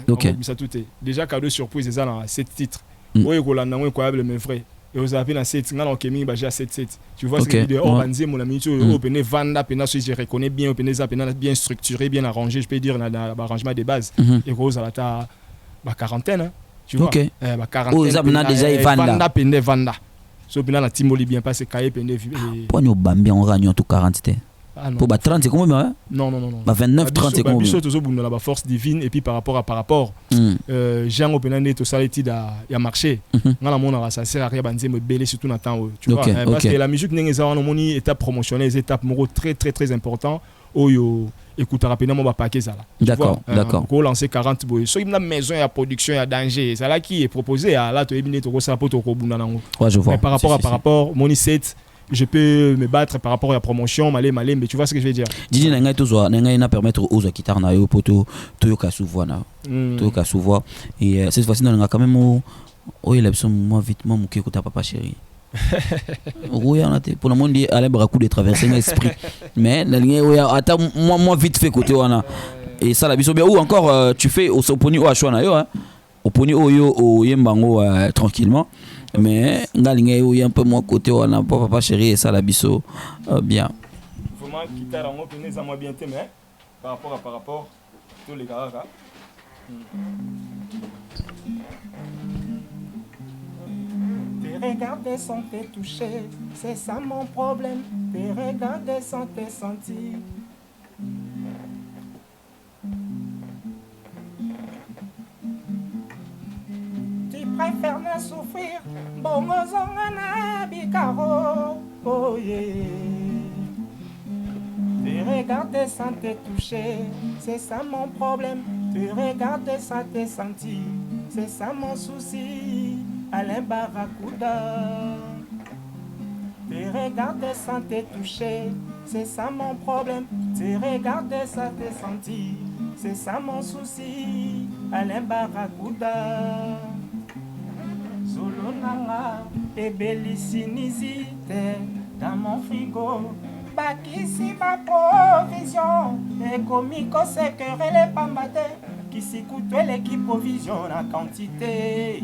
obimisa touté déjà cadeau surprise eza na 7 titres oyo kolanda ngo incroyable mais vrai et aux appels à 7 ngana okemi ba ja 7 tu vois cette vidéo on Nzembo la minute opener vanda pena so je reconnais bien opener ça pena bien structuré bien arrangé je peux dire na arrangement de base et rose à la ta ba quarantaine tu vois ba quarantaine oh ça pena déjà vanda pena vanda so pena na timoli bien passé cahier pena ponyo bambi on ranyo tout 40 pour ba 30 c'est combien hein non ba 29 30 c'est combien biso tozo bunda la force divine et puis par rapport Jean openande to saleti da ya marché ngala mona ça sert à rien ba Nzembo belé surtout na temps tu vois parce que la musique n'engé ça on moni étape promotionnelle étape moro très très très important oyo écoute rapidement ba paquet ça là d'accord ko lancer 40 boy so une maison ya production ya danger ça là qui est proposé là to ebine to ko ça poto ko bunda nango ouais je vois par rapport moni 7 je peux me battre par rapport à la promotion malé mais tu vois ce que je veux dire Didi na ngai tozo na ngai na permettre aux guitare na yo poto toyoka souvent na toyoka souvent et cette fois-ci na quand même o il a besoin moi vite moi muke kota papa chéri oya na te pour le monde aller bracoup de traverser l'esprit mais la ligne oya ata moi vite fait côté wana et ça la biso bien ou encore tu fais au poni o achwa na yo hein au poni oyo o yembango tranquillement mais ngalinga yo un peu moi côté wana papa chéri et ça la biso bien vraiment guitare en opinion ça moi bien mais par rapport tous les gars tes regards sans te toucher c'est ça mon problème tes regards sans te sentir préfère ne souffrir bongo zongana bikaro oh yeah te regarder sans te toucher c'est ça mon problème te regarder sans te sentir c'est ça mon souci Alain Barracuda te regarder sans te toucher c'est ça mon problème te regarder sans te sentir c'est ça mon souci Alain Barracuda Solo nanga ebelisinizite dans mon frigo bakisi ma provision ekomi kosekere le pambate kisi kutwele ki provision na quantité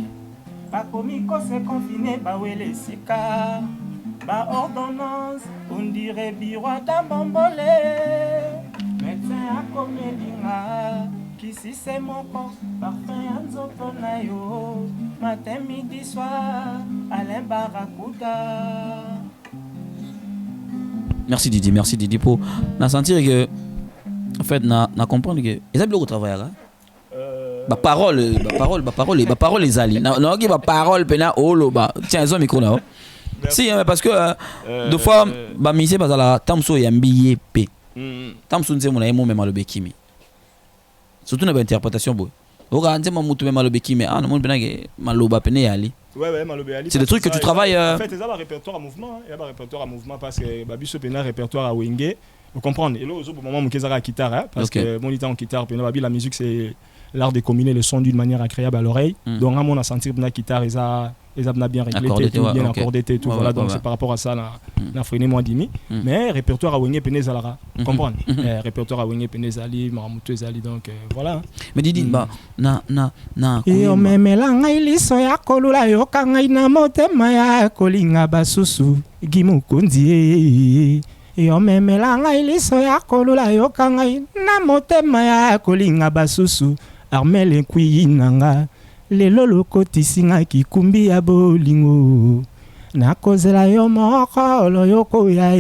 bakomi kose confiné bawele sika ba ordonnance on dirait biroa d'ambombole médecin akomelinga kisi c'est mon corps parfum ya nzoto na yo matin midi soir Alain Barracuda. Merci Didi pour na sentir que en fait na comprendre que ils ont beaucoup travaillé là. Parole les ali. Na qui parole pena olo ba tiens ils ont micro là. Si mais parce que deux fois ba mise ba la tamso yambiye p. Tamso nze mona yemo même alobekimi. Surtout na interprétation boy. Oka nze mamutu même alobekimi ah na mon pena ke maloba pena yali. Ouais, Malobéali. C'est des trucs que tu travailles. En fait, il y a un répertoire à mouvement. Il y a un répertoire à mouvement parce que Babiso Pena répertoire à Wenge. Vous comprenez? Et là, au moment où on a guitare, parce que mon en guitare, la musique, c'est l'art de combiner le son d'une manière agréable à l'oreille. Donc, on a senti que la guitare, ils ont bien réglé, bien accordé, tout. Voilà, donc c'est par rapport à ça, on a freiné moins demi. Mais répertoire à Wenge Pena Zalara. Vous comprenez? Répertoire à Wenge Pena Zali, Maramoutou Zali, donc voilà. Mais Didi, na. Yo memela ngai liso ya kolula yoka ngai na motema ya kolinga basusu gimukunzi. Yo memela ngai liso ya kolula yoka ngai na motema ya kolinga basusu Armel Nkui nanga lelo lokotisi ngai kikumbi ya bolingo nakozela yo moko loyoko ya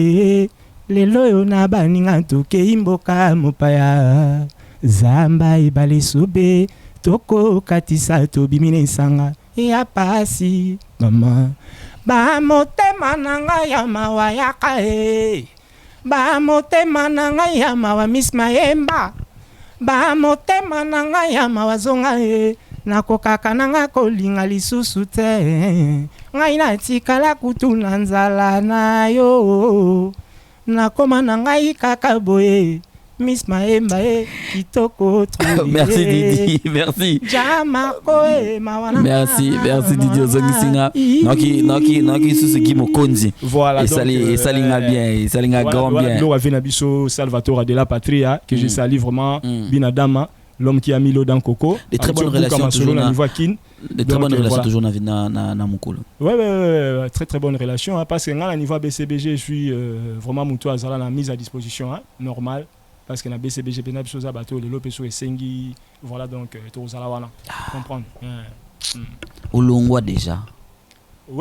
lelo yo na baninga tokei mboka mopaya zamba ibali sube toko katisa tobimine sanga ya pasi mama ba motema nanga ya mawa yaka ba motema nanga ya mawa Miss Mayemba ba motema nanga ya mawa zonga nakokaka nanga kolinga lisusu te ngai natikala kutu na nzala na yo nakoma nanga kaka boye Miss Maemba kitoko merci Didi, merci. Merci Didi Ozongisinga. Noki sous qui mo konzi. Voilà. Et salinga bien, et salinga grand bien. Voilà, Venabiso Salvatore de la Patria que je salue vraiment Binadama, l'homme qui a mis l'eau dans Coco. Des très bonnes relations toujours na de très bonnes relations toujours na Mukolo. Ouais, très bonnes relations parce que à niveau BCBG je suis vraiment Moutou Azala la mise à disposition normal. Parce que na BCBG pena bisoza bato le lopeso esengi voilà donc tozala wana comprendre olongwa déjà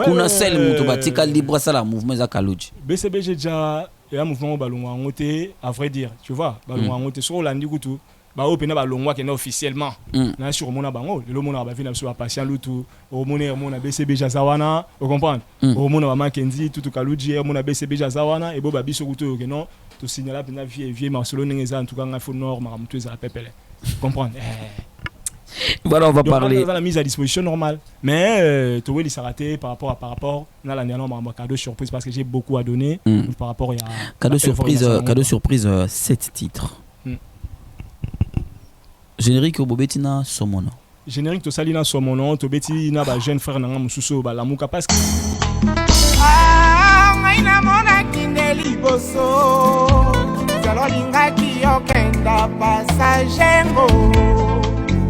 kuna sel muto batika libre ça la mouvement za kaloji BCBG déjà et un mouvement balongwa ngote à vrai dire tu vois balongwa ngote sur landi kutu ba opena balongwa kena officiellement na sur mona bango le mona ba vina biso patient lutu o mona BCBG za wana vous comprendre o mona ba Makenzi tout kaloji mona BCBG za wana et bo ba biso kutu que non tout signaler pena vieux Marcelo Nengeza en tout cas en fond nord Maramoutou za pepele comprendre voilà on va parler dans la mise à disposition normale mais tu vois il s'est raté par rapport là l'année dernière m'a cadeau surprise parce que j'ai beaucoup à donner par rapport il y a cadeau surprise 7 titres générique au Bobetina Somono générique to salina Somono to Betina ba jeune frère nanga mususu ba lamuka parce que ngaina mona kindeli boso zalolinga kiyokenda pasagengo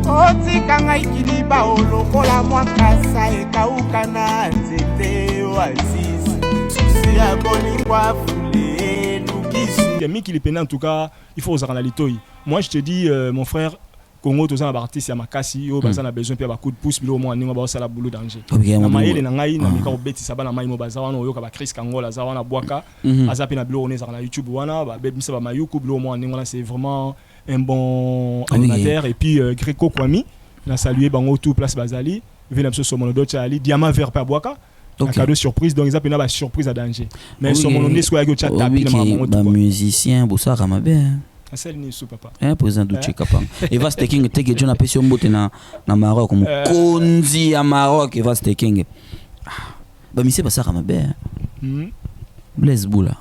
otika ngai kiliba olokola mwakasa ekauka na nzete oasis susi ya bolingwa fule nukisu ya miki lipena en tout cas il faut osara na litoi moi je te dis mon frère Congo tous les artistes ya makasi yo baza na besoin pe ba coup de pouce bilo au moins ninga ba sala boulot danger na maele na ngai na mika obeti sabana mai mo baza wana oyoka ba Chris Kangola za wana bwaka azapi na bilo oneza na YouTube wana ba bebisa ba mayuku bilo au moins ninga c'est vraiment un bon animateur et puis Greco Kwami na salué bango tout place Bazali vient absolument Somono Docha Ali diamant vert pa bwaka un cadeau surprise donc ils appellent la surprise à danger mais Somono ne soit yo chat tapis na maman tout musicien bossa ramabe Asel ni sou papa. Président Douché Kapang. Eva Staking teke John apesi mbote na Maroc comme konzi à Maroc Eva Staking. Ba mise ba sara mabe. Blaise Boula.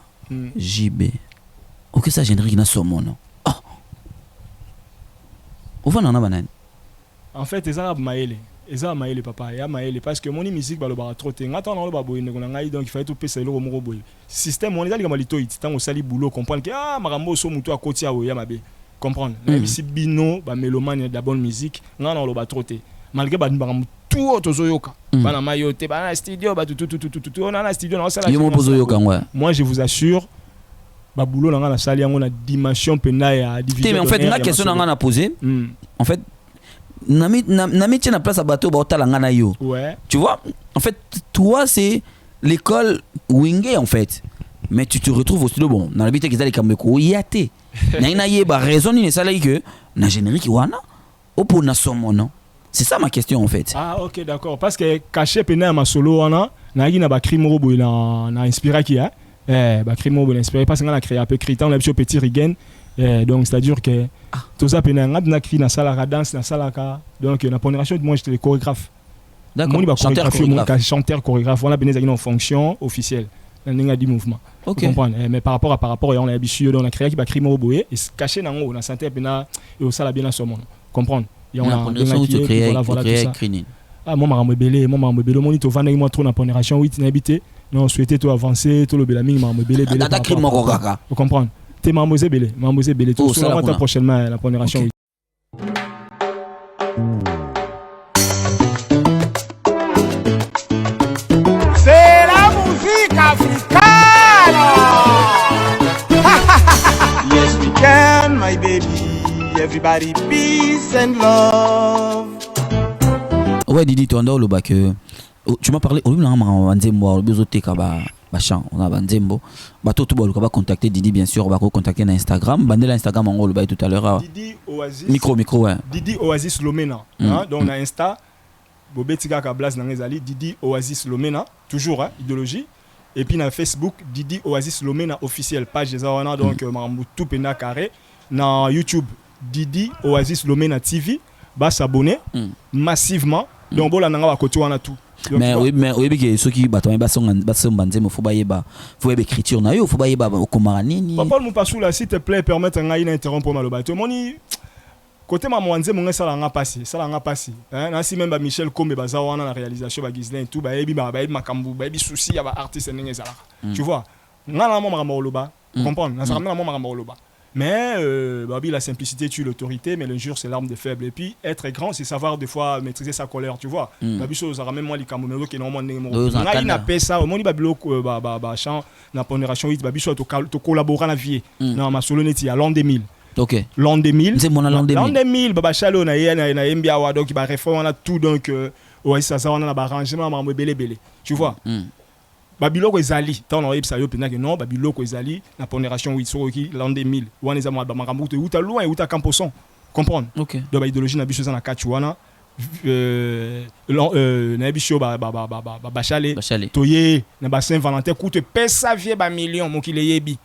JB. OK ça générique na Somono. Ah. Où va na banane. En fait les arabes maëlé. Eza maëlé papa, ya maëlé parce que mon musique ba lo ba trop te. Ngata na lo ba boy ngona ngai donc il fallait tout pesa lo mo boy. Système on est allé malito it tant au sali boulot comprendre que marambo so muto a koti a ya mabe. Comprendre. Même si bino ba mélomane de la bonne musique, ngana lo ba trop te. Malgré ba tout tozoyoka bana mayote bana studio ba tout on a studio na sala yo mozo yoka ouais. Moi je vous assure ba boulot na la salle yango na dimension pena ya division. Mais en fait la question nga na poser en fait nami tient na place à bateau ba otalanga na yo. Ouais. Tu vois, en fait toi c'est l'école Wingé en fait. Mais tu te retrouves au studio bon, dans l'habitude qu'ils allaient comme ko yate. Na yeba raison ni ça là que na générique wana opo na somo non. C'est ça ma question en fait. Ah OK d'accord parce que caché pena ma solo wana na gi na ba crime robo na inspiré qui hein. Ba crime robo inspiré parce que on a créé un peu critan on a petit rigen. Donc c'est-à-dire que tout ça pena na cri na sala ka danse na sala ka donc na pondération moi j'étais le chorégraphe. D'accord. Chanteur chorégraphe on a bené en fonction officielle. N'enga du mouvement. OK. Vous comprenez mais par rapport on a habitué on a créé qui ba crime robo et caché na ngo na santé pena et au sala bien na somo. Comprendre. Il y a un voilà ah moi marambo belé moni to vanda moi trop na pondération 8 na habité non souhaiter to avancer to le belami marambo belé data crime mo kaka vous comprendre t'es marambo belé tout ça la prochainement la pondération 8 C'est la musique africaine. Yes we can my baby. Everybody peace and love. Ouais Didi tu andao le bac tu m'as parlé on a nzembo bezote ka ba chant on a nzembo ba tout ba ka ba contacter Didi bien sûr ba ko contacter na Instagram bandela Instagram on le bail tout à l'heure Didi Oasis micro ouais Didi Oasis Lomena donc na Insta bobetika ka blase na ngezali Didi Oasis Lomena toujours hein idéologie et puis na Facebook Didi Oasis Lomena officiel page des wana donc marambu tout pena carré na YouTube Didi Oasis Lomena TV ba s'abonner massivement donc bola nanga ba côté wana tout mais oui que ceux qui bato ba son banzemo faut ba écriture na yo faut ba yeba okomara nini papa mu pasula s'il te plaît permettre nga ina interrompre ma lobato moni côté ma mwanze mo ngesa nga passer hein na si même ba Michel Kombe baza wana na réalisation ba Gislin tout ba makambu ba souci ya ba artiste ngeza tu vois nga na mo makambo loba comprendre na sa mo makambo loba. Mais la simplicité tue l'autorité, mais l'injure c'est l'arme des faibles. Et puis être grand, c'est savoir des fois maîtriser sa colère, tu vois. Babi chose même moi les camoufleurs qui normalement n'est n'a pas ça. Au moins babilo chant na pondération 8 babi soit to collaborer na vie. Non ma solo neti à l'an 2000. OK. L'an 2000. C'est mon l'an 2000. L'an 2000 baba chalo na mbia wa donc ba réforme on a tout donc ouais ça on a ba arrangement ma belé. Tu vois. Babiloko ezali tant on yebisa yo pena que non babiloko ezali na pondération 8 sur qui l'an 2000 wana eza ba makambo to uta loin uta camposon comprendre OK donc ba idéologie na biso za na kati wana na biso ba chale toye na ba Saint-Valentin coûte pesa vie ba million mo ki le yebi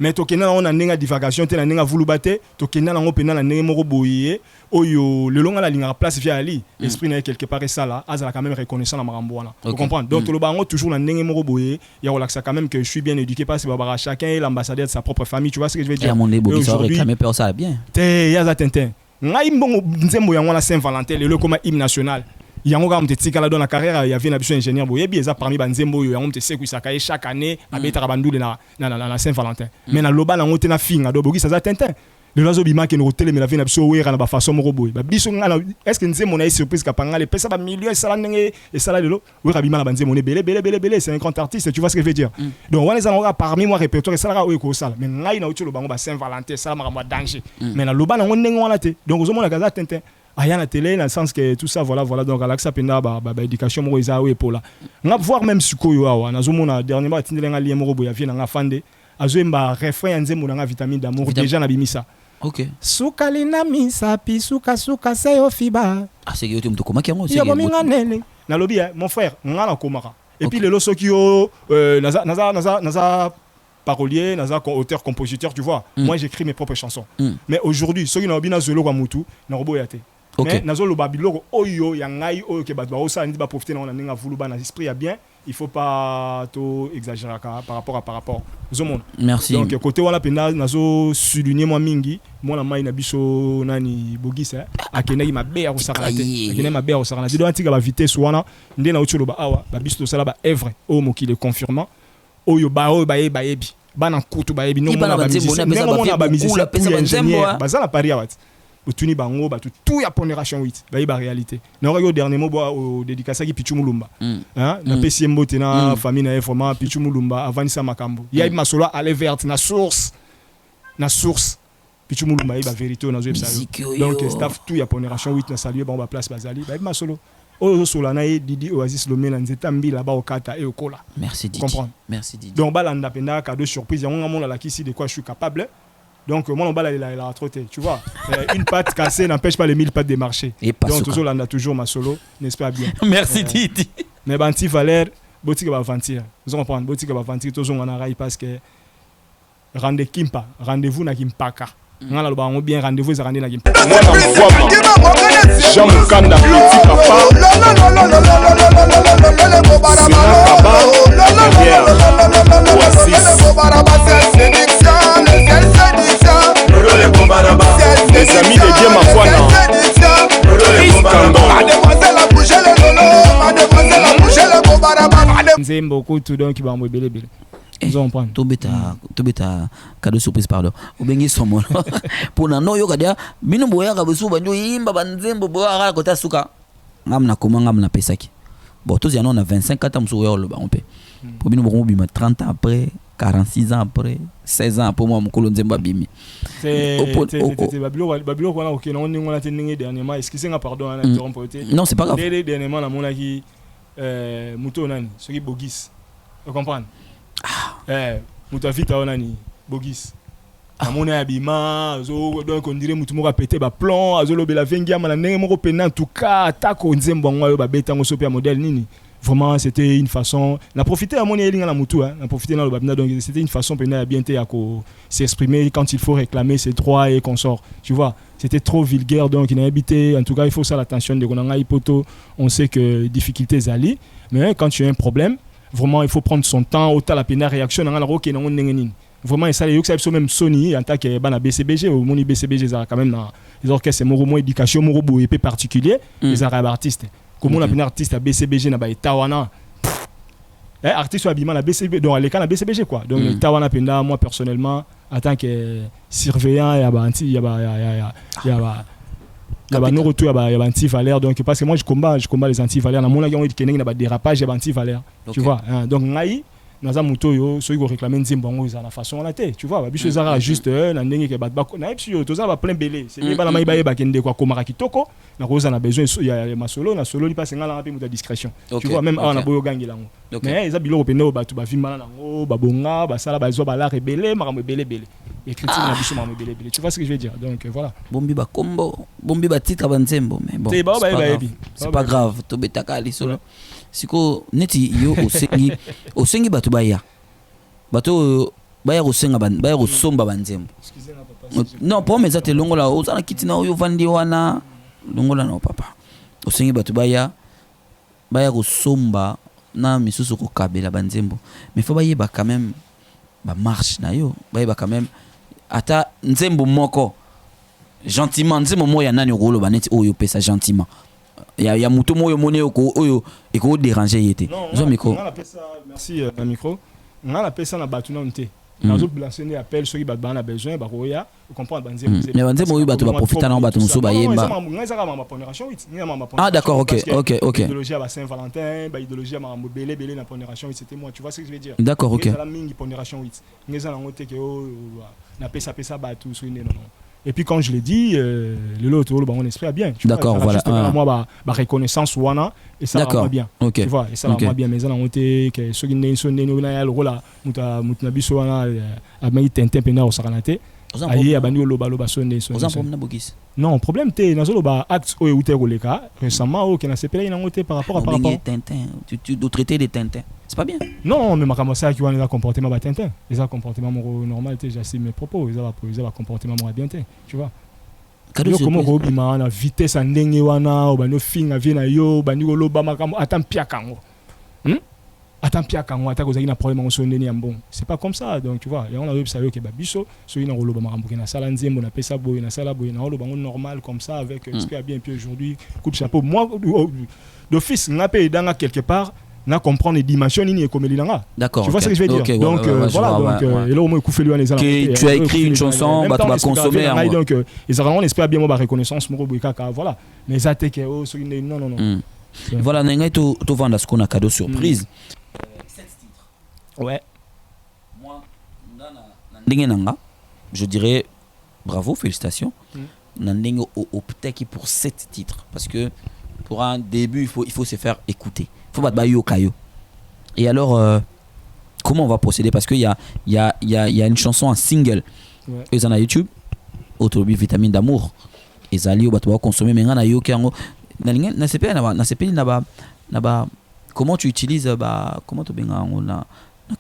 mais tokena on a nenga divagation te na nenga vulubate tokena na ngopena na nenga moko boye oyo le longa la linga place via ali esprit na quelque part ça là azala quand même reconnaissant na marambo wana vous comprenez donc le bango toujours na nenga moko boye ya relaxa quand même que je suis bien éduqué parce que baba chacun est l'ambassadeur de sa propre famille tu vois ce que je veux dire aujourd'hui mais ça bien te ya za tintin ngai mbongo nzembo yango na Saint-Valentin le comme hymne national yango ka mtetika la dans la carrière il y avait un biso ingénieur boye bi eza parmi banzembo yo yango mtese kuisaka chaque année abeta bandule na Saint-Valentin mais na loba na ngote na finga do bogi ça za tintin le razo bima ke no tele mais la vie na biso wera na ba façon moko boye ba biso ngana est-ce que nzembo na surprise ka panga le pesa ba millions et ça ndenge et ça là lelo wera bima na banzembo ne belé c'est un grand artiste tu vois ce que je veux dire donc wana za ngora parmi moi répertoire et ça là ko sala mais ngai na utilo bango ba Saint-Valentin ça ma danger mais na loba na ndenge wana te donc ozo mona kaza tintin aya na télé dans le sens que tout ça voilà donc alaxa penda ba éducation mo eza we pola nga voir même sikoyo awa nazomona dernièrement tindelenga lié moko boya vie na nga fande azoemba refrain ya nzembo na vitamine d'amour déjà na bimisa. OK. Sukali na misa pi suka seyo fiba. Ah c'est que tu me comment qui on c'est. Yobominga nene. Na lobi mon frère nga na komaka. Et puis les loso qui yo naza parolier, naza auteur compositeur tu vois. Moi j'écris mes propres chansons. Mais aujourd'hui ceux qui na bina zolo kwa mutu na roboyate. Mais nazo lo babiloko oyo ya ngai oyo ke batwa osa ndi ba profiter na ninga vuluba na esprit ya bien il faut pas trop exagérer par rapport zomon merci donc côté wala pena nazo souligner moi mingi moi na mai na biso nani bogisa akenaki mabe ya kosakalate akenaki mabe ya kosakalate donc antika ba vitesse wana ndé na utilo ba awa ba biso sala ba œuvre o mo ki le confirmant oyo ba yebi bana kutu ba yebi no mona ba musicien bazala paria wat Botuni bango tout ya pondération 8 ba réalité na yo dernier mot au dédicace qui Pichu Mulumba hein na pesi mbote na famille na vraiment Pichu Mulumba avant ça makambo ya masolo aller verte na source Pichu Mulumba ba vérité na zo donc staff tout ya pondération 8 na saluer ba place bazali ba masolo o solana e Didi Oasis Lomé na nzeta mbila ba okata e okola. Merci Didi. Comprendre. Merci Didi. Donc balanda penda cadeau surprise ya ngamo la kisi de quoi je suis capable. Donc moi on balle la trotté, tu vois. Une patte cassée n'empêche pas les 1000 pattes de marcher. Donc toujours là on a toujours ma solo, n'est-ce pas bien. Merci Didi. Mais banti Valère, botique va aventir. Vous comprenez, botique va aventir toujours on a rail parce que rendez-vous na kimpaka. Ngala loba on bien rendez-vous za rendez na kimpaka. Moi na moi Jean Mukanda petit papa. Les amis de Dieu Mafouana. Nzembo kutu donc ba mo belé belé. Nous on prend. To beta cadeau surprise pardon. Obengi somo. Pour na no yo kadia bino boya ka busu banjo yimba banzembo boya ka kota suka. Ngamna koma ngamna pesaki. Bon tous y en a 25 ans muso yo lo ba on peut. Pour bino bo bima 30 ans après, 46 ans après, 16 ans après moi mukolo nzemba bimi. C'est babilo kona OK na on a tenu dernièrement excusez nga pardon na interrompre. Non, c'est pas grave. Dernièrement na mona ki muto nani, ce qui Bogis. Vous comprenez? Muto vite onani Bogis. Amona yabima zo donc on dirait mutu moko pété ba plomb azolo bela vengia mana ndenge moko pena en tout cas attaque nzembo ngwa yo ba beta ngo sopia modèle nini. Vraiment c'était une façon na profiter à mon elinga la mutu hein, na profiter dans le babina donc c'était une façon pena bien té à s'exprimer quand il faut réclamer ses droits et consorts. Tu vois, c'était trop vulgaire donc il a habité en tout cas il faut ça l'attention de konanga ipoto, on sait que difficultés zali mais quand tu as un problème vraiment il faut prendre son temps autant la pena réaction na ngala OK na ngenini. Vraiment ça les ça même Sony en tant que bana BCBG ou moni BCBG ça quand même dans les orchestres moro éducation moro bo épée particulier les arabes artistes comme on a un artiste à BCBG na ba tawana artiste ou habillement la BCBG donc les cas la BCBG quoi donc tawana penda moi personnellement en tant que surveillant ya ba anti ya ba no retour ya ba anti valeur donc parce que moi je combat les anti valeurs na mona qui na ba dérapage ya ba anti valeur tu vois donc ngai naza muto yo so ko réclamer nzembo ngo za na façon la té tu vois ba biso zara juste na ndenge ke ba na epsi yo toza ba plein belé c'est bien bana mai ba kende kwa komara kitoko na koza na besoin ya masolo na solo li passe ngala pe muta discrétion tu vois même na boyo gangela ngo mais eza biloko pende ba tu ba vimana nango ba bonga ba sala ba zo ba la rebelle makambo belé et critique na biso makambo belé tu vois ce que je veux dire donc voilà bombi ba combo bombi ba titre ba nzembo mais bon c'est pas grave to betaka li solo siko neti yo osengi bato baya bato baya kosenga baya kosomba banzembo non pour mais ça te longola ozana kitina oyo vandi wana longola na papa osengi bato baya kosomba na misusu ko kabela banzembo mais faut baye ba quand même ba marche na yo baye ba quand même ata nzembo moko gentiment nzembo moya nani rolo baneti oyo pesa gentiment ya muto moyo mone oyo eko déranger yete zo micro merci micro on a pesa na batu na nté nazo blancer appel ceux qui ba na besoin ba koya comprendre banzembo mais banzembo oyo batu ba profiter na batu muso ba yemba ah d'accord OK idéologie à Saint-Valentin ba idéologie à mambo belé na pondération c'était moi tu vois ce que je veux dire d'accord OK la mingi pondération 8 ngeza na ngote ke na pesa batu so non. Et puis quand je l'ai dit, le lot on espère bien. D'accord, voilà. Moi ba reconnaissance wana et ça va bien. Okay. Tu vois, et ça va bien mais ça on te que ceux qui ne na le rôle muta biso wana a mai tenten pena au saranate. Ayi abandi loba sonne. Non, problème te nazo ba acte o ute roleka récemment o que na sepela na ngote par rapport Tintin. Tu dois traiter des Tintins. C'est pas bien. Non, mais ma commencé qui va comportement ba Tintin. Les comportement normal, j'assume mes propos, ils va comportement bien tu vois. Comment robima na vitesse ndenge wana obano finga vient na yo bandi loba makambo atampia kango. Atampia kango atakozaki na problème en sonné ni bon. C'est pas comme ça donc tu vois, et on a ça yo ke ba biso so ina loba makambo na sala nzembo na pesa boy na sala boy na loba normal comme ça avec esprit bien puis aujourd'hui coup de chapeau moi d'office ngapé dans quelque part na comprendre les dimensions ni comme linanga. D'accord. Tu vois ce que je veux dire? Okay, donc voilà, donc et là au moins couper les que tu as écrit une chanson, bah tu vas consommer donc ils auront on espère bien moi reconnaissance mo bokaka voilà. Mais ça t'es que non. Voilà, n'engai to vendre ce qu'on a cadeau surprise. 7 titres. Ouais. Moi ndenge je dirais bravo, félicitations. Nandingo opté pour 7 titres parce que pour un début il faut se faire écouter. Il faut battre bayo kayo. Et alors comment on va procéder parce qu'il y a une chanson en single. Ils en a YouTube Autobi Vitamine d'amour. Ils allaient au consommer mais ngana yo kango na comment tu utilises comment tu benga la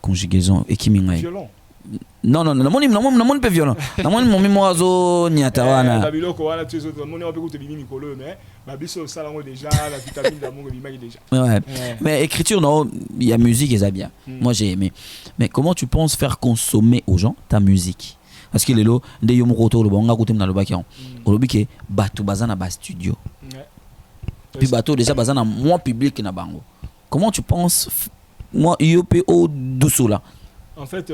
conjugaison ekiminga violon. Non, namoni pe violon. Namoni mon mimoazo nyatawana. Babiloko wala tu autres moni on peut écouter bimi mikolo mais babiso salango déjà la vitamine d'amour bimaki déjà. Ouais. Mais écriture non, il y a musique et ça bien. Moi j'ai aimé. Mais comment tu penses faire consommer aux gens ta musique? Parce que lelo nde yo mokoto lo bonga kutem na lo bakion. Olobi ke bato bazana ba studio. Puis bato déjà bazana moi public na bango. Comment tu penses moi IOPO doucou là? En fait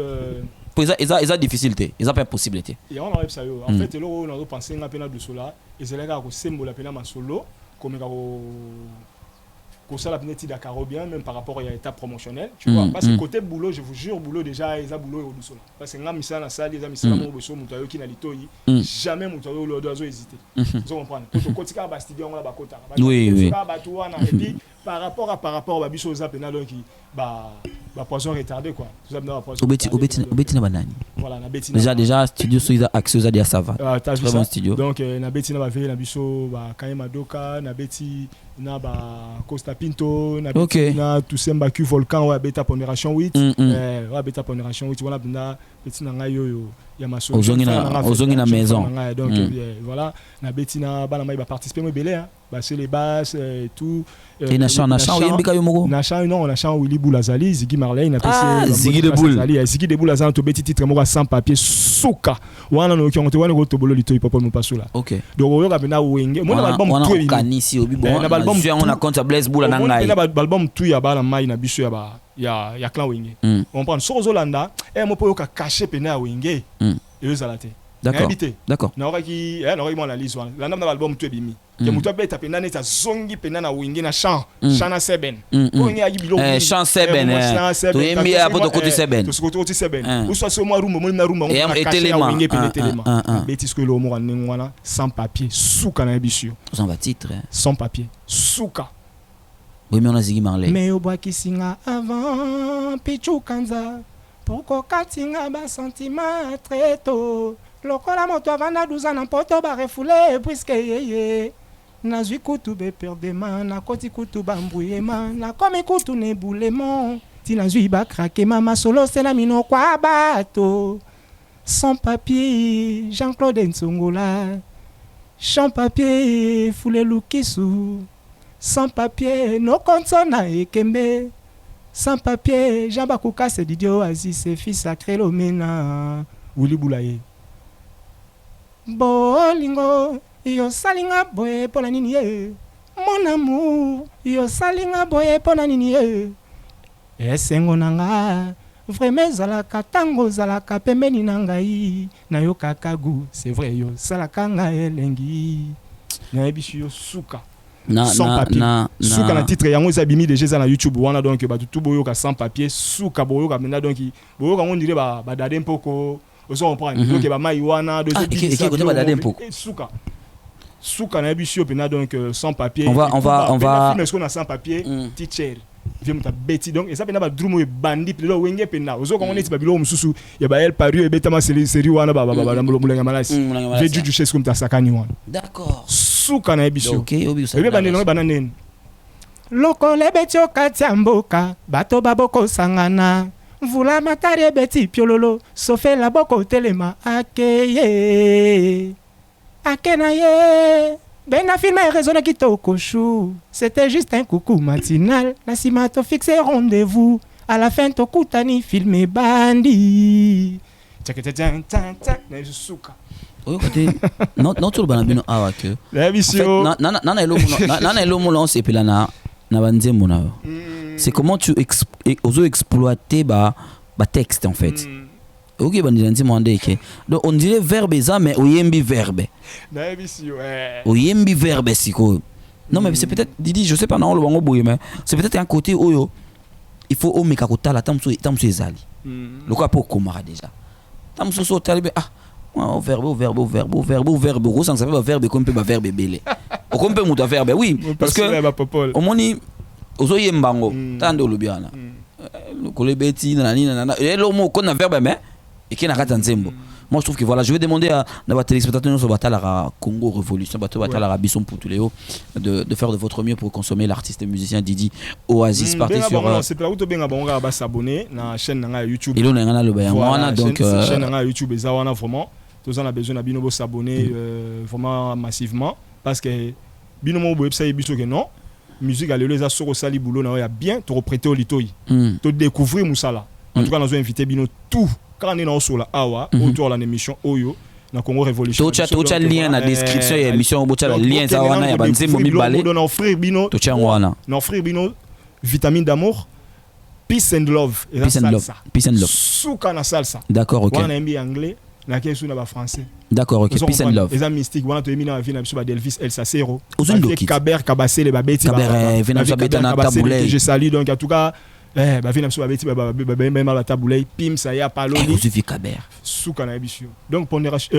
ils ont difficulté, ils ont pas possibilité. Et on arrive ça yo. En fait là on a pensé na pena doucou là et c'est là que symbole pena ma solo comme ça la peneti Dakar bien même par rapport à l'étape promotionnelle tu vois parce que côté boulot je vous jure boulot déjà ils a boulot au doucou là parce que ngam ça na salle ils a mis ça mon beso mutayo qui na litoyi jamais mutayo le doit hésiter vous comprenez pour côté ka ba studio on la ba kota oui ba tout wana et puis par rapport à biso za pena donc ba poisson retardé quoi tout ça na poisson obeti na banani voilà na betina déjà studio so ils a accès aux dia ça va très bon studio donc na betina ba veiller na biso ba Kayema Doka na beti na ba Costa Pinto na betina tout semba Q Volcan wa beta pondération 8 wa beta pondération 8 voilà bina betina ngayo ya maso ozongi na maison donc voilà na betina bana mai ba participer mo belé hein ba c'est les basses et tout et na chant yembika yo moko na chant non na chant Willy Boulazali Ziggy Marley na PC Ziggy de Boule Ziggy de Boule azan to beti titre moko sans papier souka wana no kionte wana ko tobolo lito ipopo mo pasula OK donc oyo ka bena wenge mo na album tout yi kanisi obi bon na album on a compte Blaise Boula na ngai na album tout ya ba na mai na biso ya clan wenge on prend so Zolanda mo po yo ka cacher pena wenge et zalate d'accord na oraki na oraki mon analyse wana na album tout ebimi ke muto beta pena neta zongi pena na wenge na chant na seben ko ngi agi bilo chant seben to yembi a poto côté seben to côté seben ou soit sur moi rumba mo na rumba on telema wenge pena telema betis que le mo wana sans papier souka na bisio on va titre sans papier souka oui mais on a Ziggy Marley mais au bois qui singa avant pichu kanza pourquoi katinga ba sentiment très tôt lokola moto avanda 12 ans na poto ba refoulé puisque yeye nazwi kutu be perdema na koti kutu bambuyema na komi kutu ne boulemo ti nazwi ba craquer mama solo c'est la mino kwa bato sans papier Jean-Claude Nsongola sans papier foulé lukisu sans papier no konsona ekembe sans papier Jean-Bakuka c'est Didio Aziz c'est fils sacré Lomena Willy Boulaye bolingo yo salinga boye pona nini ye mon amour yo salinga boye pona nini ye esengo nanga vraiment zalaka tango zalaka pembeni na ngai na yo kakagu c'est vrai yo salaka nga elengi na bisu yo suka sans papier souka na titre yango zabimi déjà na YouTube wana donc ba tout boyo ka sans papier souka boyo ka mena donc boyo ka on dirait ba dade mpoko oso on prend donc ba mai wana de ba dade mpoko souka na bisio pena donc sans papier on va mais ce qu'on a sans papier teacher vient muta beti donc et ça pena ba drumo e bandi pelo wenge pena oso ko on est ba bilo mususu ya ba el pario e betama série wana ba mulenga malasi ve juju chez comme ta sakani wana d'accord souka na bisio OK obi ça ba neno ba nanen lokole betio katiamboka bato baboko sangana vula matari beti piololo sofe la boko telema akeye akenaye bena filme raisonne kitoko chou c'était juste un coucou matinal na simato fixé rendez-vous à la fin to kutani filme bandi na souka oyo kote non tout bana bino awa que la bisio nana elo mulo on sepela na banzembo na c'est comment tu oses exploiter bah texte en fait. Ok, donc on dirait verbe ça, mais oyembi verbe. Oyembi verbe siko. Non mais c'est peut-être Didi, je sais pas non le bango boye mais c'est peut-être un côté oyo. Il faut au mekakota la tamso ezali. Le quoi pour comment déjà. Tamso so talibe verbe gros ça veut verbe comme peut verbe belé. Comme peut muta verbe oui parce que au moni ozo yembango tando lo biana. Le kolebeti nanana et le mot qu'on a verbe mais et qui n'a pas nzembo. Moi je trouve que voilà, je vais demander à nos téléspectateurs sur Batalara Congo Révolution, Batalara Bisson Poutuléo de faire de votre mieux pour consommer l'artiste et musicien Didi Oasis. Partez sur c'est là où tu bien va s'abonner dans la chaîne YouTube. Et là on a le bayan donc chaîne YouTube et ça on a vraiment tous on a besoin de s'abonner vraiment massivement parce que binomo website biso que non musique à les asuro sali boulot na ya bien te reprêter au litoi. Te découvrir musala. En tout cas nous invité bino tout quand on est dans la awa autour de l'émission Oyo na Congo Révolution. Tu as lien dans la description de l'émission, tu as lien ça wana ya banzembo mibale. On offrir bino. Tu as wana. On offrir bino vitamine d'amour, peace and love. Peace and love. Peace and love. Souka na salsa. D'accord, OK. On a mis anglais, na kesu na ba français. D'accord, OK. Peace and love. Les amis mystiques, on a mis na vie na biso ba Delvis El Sacero. Avec Kaber Kabase les babeti. Kaber vient na beta na taboulé. Je salue donc en tout cas bavina biso babeti même la taboulé pim ça y a pas loli. Suffit Kaber. Souka na biso. Donc pondération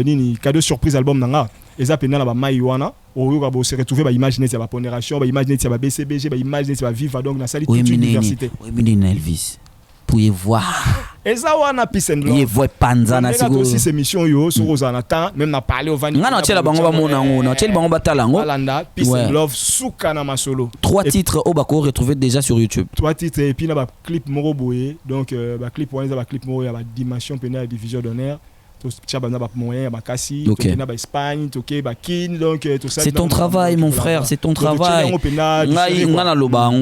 nini cadeau surprise album nanga. Eza pena na ba mai wana oyo ka bo se retrouver ba image net ya ba pondération ba image net ya ba BCBG ba image net ya ba Viva donc na sali toute université. Oui mais Elvis. Pour y voir. Eza wana peace and love. Y voit panza na siko. aussi ces missions yo sur Rosana temps même na parler au Vanilla. Ngana tshela bango ba mona ngo, na tshela bango batalango. Alanda peace and love souka na masolo. 3 titres au bako retrouver déjà sur YouTube. 3 titres et puis na ba clip moro boye donc ba clip wana ba clip moro ya ba dimension pénale division d'honneur. C'est ton travail mon frère, c'est ton travail.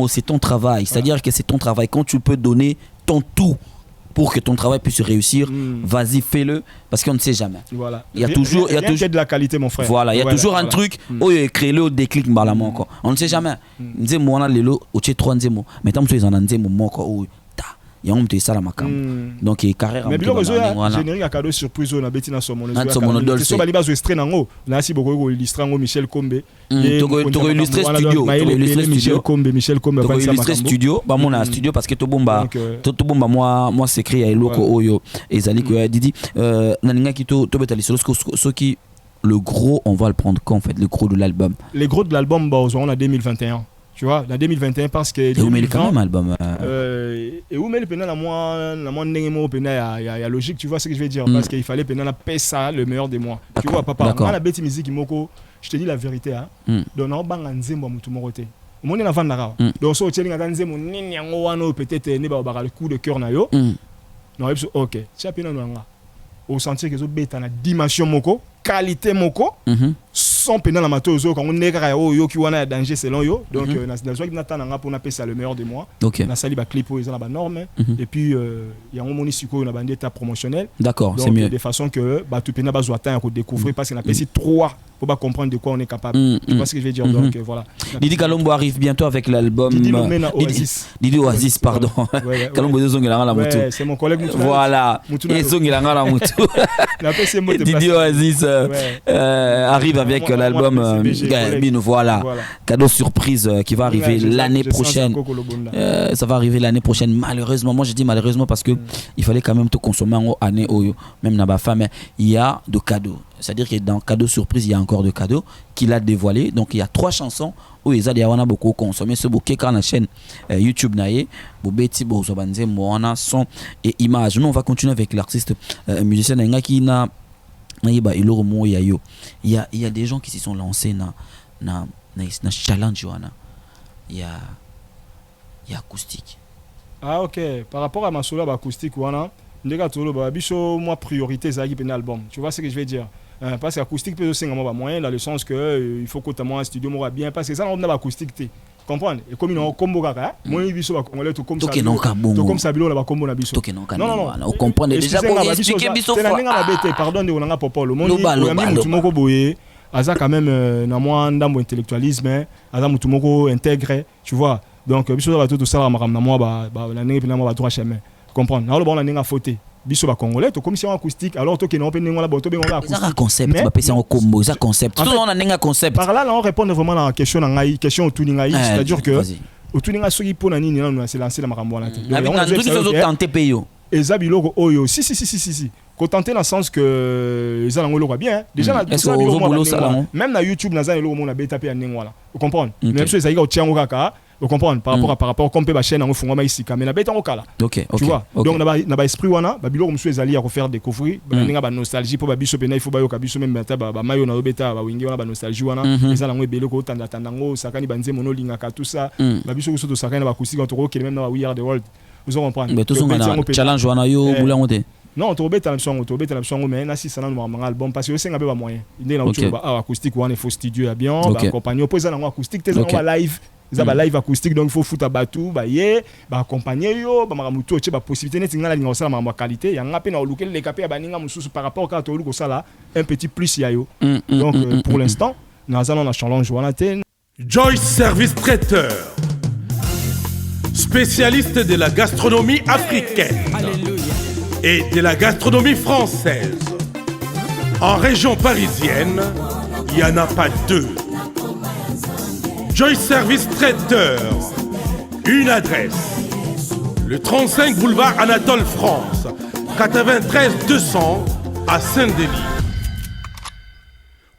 C'est ton travail, c'est-à-dire que c'est ton travail. Quand tu peux donner ton tout pour que ton travail puisse réussir, vas-y fais-le parce qu'on ne sait jamais. Voilà. Il y a toujours de la qualité mon frère. Voilà, il y a toujours un truc créer-le au déclic encore. On ne sait jamais. Nzemo na lelo oche 3 nzemo. Mais tant que ils en nzemo moko yangomte sala makambo donc carrière mais bilo générique à cadeau surprise na betina somo so bali bazo extrait nango na si boko illustrer ngo Michel Kombe to illustrer studio Michel Kombe to illustrer studio ba mona studio parce que to bomba moi c'est créé à loko oyo ezali ko Didi naninga ki to betali ce qui le gros on va le prendre quand en fait le gros de l'album on a 2021. Tu vois, en 2021 parce que et où met quand même album et où met le pénal à moi ndengemo pénal il y a logique, tu vois ce que je veux dire parce qu'il fallait pénal payer ça le meilleur des mois. Tu vois papa, on a bête musique moko, je te dis la vérité hein. Donc on banga nzembo mutu moroté. Au monde na vandara. Donc so tchelinga nzembo nini yango wana peut-être ne ba le coup de cœur na yo. Non, OK. Tu as pénal nga. Au sentir que zo beta na dimension moko, qualité moko. Sans pénal amateur quand on nègre yo qui wana danger selon yo donc na soit qui n'attend pour na pesa le meilleur de moi na sali ba clip ils ont la norme et puis il y a un moni siko na bande état promotionnel d'accord c'est mieux de façon que ba tout pénal ba zo atteindre découvrir parce qu'on a pesi 3 pour pas comprendre de quoi on est capable tu vois ce que je veux dire donc voilà Didi Kalombo arrive bientôt avec l'album Didi Oasis pardon Kalombo zongela la moto c'est mon collègue Moutou voilà et zongela la moto Didi Oasis arrive avec l'album Bino voilà cadeau surprise qui va arriver l'année prochaine ça va arriver l'année prochaine malheureusement moi je dis malheureusement parce que il fallait quand même tout consommer en année même na ba femme il y a de cadeaux c'est-à-dire que dans cadeau surprise il y a encore de cadeaux qu'il a dévoilé donc il y a 3 chansons où ils a beaucoup consommé ce bouquet quand la chaîne YouTube naie bobeti bozo banze moana son et images nous on va continuer avec l'artiste musicien nga qui na il y a des gens qui se sont lancés na challenge wana il y a acoustique OK par rapport à ma solo acoustique wana ndeka tolo ba biso moi priorité za qui album tu vois ce que je vais dire parce que acoustique peut aussi ngamo ba moyen dans le sens que il faut que tu un studio moi bien parce que ça on a acoustique té comprendre et comme on combo kaka moi biso ba congolais tout comme ça tout comme ça bilo la ba combo na biso non on comprend déjà pour expliquer biso pardon de on nga popo le monde mutu moko boye aza quand même na moi ndambo intellectualisme aza mutu moko intègre tu vois donc biso ba tout ça la makamna moi la ndenge pena moi ba droit chemin comprendre na lo bon la ndenge fauté biso ba congolais to comme si en acoustique alors to ke no pe ndenge la boto be on acoustique ça concept ba pesa en combo ça concept tout on a ndenge concept par là on répond vraiment à la question na ngai question tout ngai c'est-à-dire que tout ngai soki pona nini na c'est lancer la makambo na te donc on a tenter payo eza biloko oyo si ko tenter dans le sens que eza nango loko bien déjà na même na YouTube na za eloko mona beta pe ya ndenge wala vous comprendre même chose ezalika otiango kaka vous comprendre par rapport comme pe ba chaîne nango fungo ma isika mais na beta ngo kala tu vois donc na ba esprit wana ba biloko musu ezali ya ko faire découvrir ba ndinga ba nostalgie po ba biso pe na il faut ba yoka biso même beta ba mayo na beta ba wingi wana ba nostalgie wana eza nango ebele ko tanda ngo sakani banze mono lingaka tout ça ba biso ko to sakani ba kusika to ko kele même na We Are The World vous comprendre mais tout ça challenge wana yo boulango te non to beta la songo mais na si ça na mo album parce que senga be ba moyen inde na ucho ba acoustique wana il faut studio ya bien ba accompagner poser na acoustique tes na live za ba live acoustique donc il faut foutre batu ba ye ba accompagner yo ba maramuto che ba possibilité net ngala linga osala ma qualité ya ngape na olukel le kapé ba ninga mususu par rapport ka to oluko sala un petit plus ya yo donc pour l'instant na za na challenge wana te Joyce Service Traiteur, spécialiste de la gastronomie africaine et de la gastronomie française. En région parisienne, il n'y en a pas deux. Joyce Service Traiteur, une adresse. Le 35 boulevard Anatole France, 93 200 à Saint-Denis.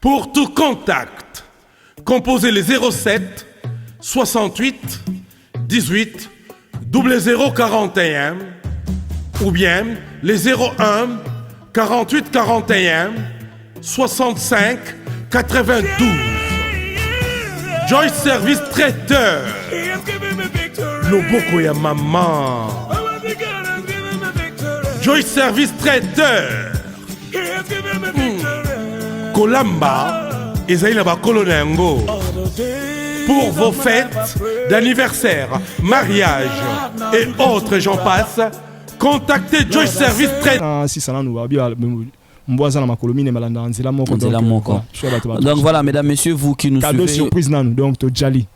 Pour tout contact, composez les 07 68 18 0041 ou bien les 01 48 41 65 92. Joyce Service Traiteur. Loboko ya maman. Joyce Service Traiteur. Kolamba ezali na ba kolona yango. Pour vos fêtes d'anniversaire, mariage et autres j'en passe, contactez Joyce Service Traiteur. Si ça nous va bien donc voilà, mesdames, messieurs, vous qui nous cadeau suivez. Surprise donc to jali.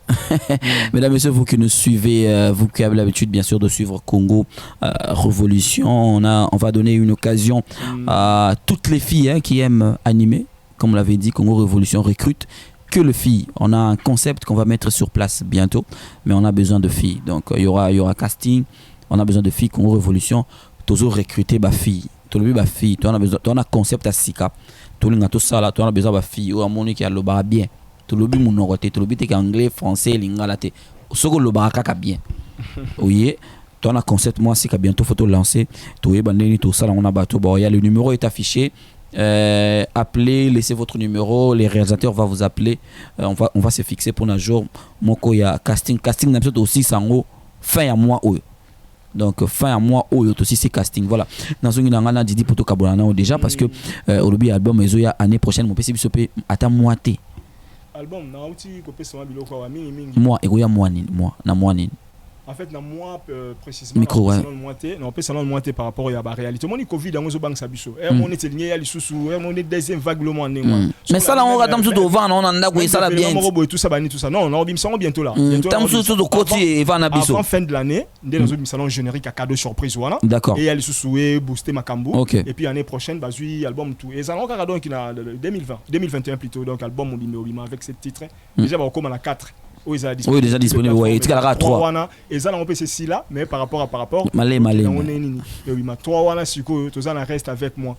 Mesdames, messieurs, vous qui nous suivez, vous qui avez l'habitude bien sûr de suivre Congo Révolution, on va donner une occasion à toutes les filles qui aiment animer. Comme on l'avait dit, Congo Révolution recrute que les filles. On a un concept qu'on va mettre sur place bientôt, mais on a besoin de filles. Donc il y aura casting, on a besoin de filles. Congo Révolution, toujours recruter ma fille. Tout le fille, tu as besoin, tu as un concept à sika. Tout le tout ça là, tu as besoin de fille. Ou à mon qui a le bar bien. Tout le monde mon côté, tout le monde anglais, français, lingala te. Ce que le bar kaka bien. Oui, tu as un concept moi c'est que bientôt faut te lancer. Tu es bandé tout ça là on a bateau. Bon, il y a le numéro est affiché. Appelez, laissez votre numéro, les réalisateurs vont vous appeler. On va se fixer pour un jour. Moko il y a casting n'importe aussi sango fin à mois ou donc fin à mois ou aussi c'est casting voilà dans une ngana Didi poto kabonana déjà parce que au début album ezo ya année prochaine mon PC bisope ata moité album na outi ko pesa biloko wa mingi moi ego ya moi na moi nini en fait na moi précisément micro ouais non pesa non moité par rapport à la réalité mon covid dans zo bank sabiso on était lié à l'isusu on est deuxième vague le monde mais ça là on attend tout au vent on anda ko ça là bien tout ça bani tout ça non on bimsa bientôt là bientôt tout côté et va na biso avant fin de l'année dans zo salon générique à cadeau surprise voilà d'accord et il l'isusu booster Makambo et puis année prochaine bazui album tout et ça on cadeau qui na 2021 plutôt donc album Obima avec ce titre déjà va comme à la 4 oui déjà disponible ouais il y a 3 et ça on peut c'est là mais par rapport malé on est nini oui ma 3 wana siko to ça reste avec moi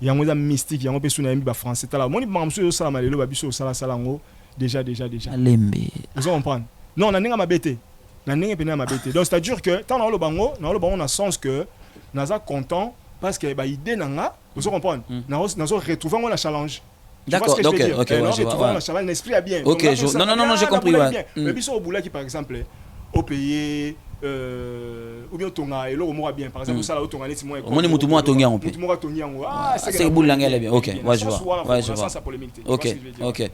il y a un mystique il y a un peu sous ba français là moi mamso ça malelo ba biso ça ngo déjà lembe vous comprendre non na ninga mabete na ninga pena mabete donc c'est à dire que tant dans le bango on a sens que naza content parce que ba idée nanga vous comprendre nazo retrouver on la challenge. D'accord, ok, je vois. L'esprit est bien. Ok, non, j'ai compris. Mais puis, au boulot qui, par exemple, au pays, ou bien au Tonga, et l'eau bien. Par exemple, ça là, au Tonga, c'est moins. On est moutouma à Tonga, on peut. Ah, c'est boule l'anglais, bien. Ok, ouais, je vois. Ok.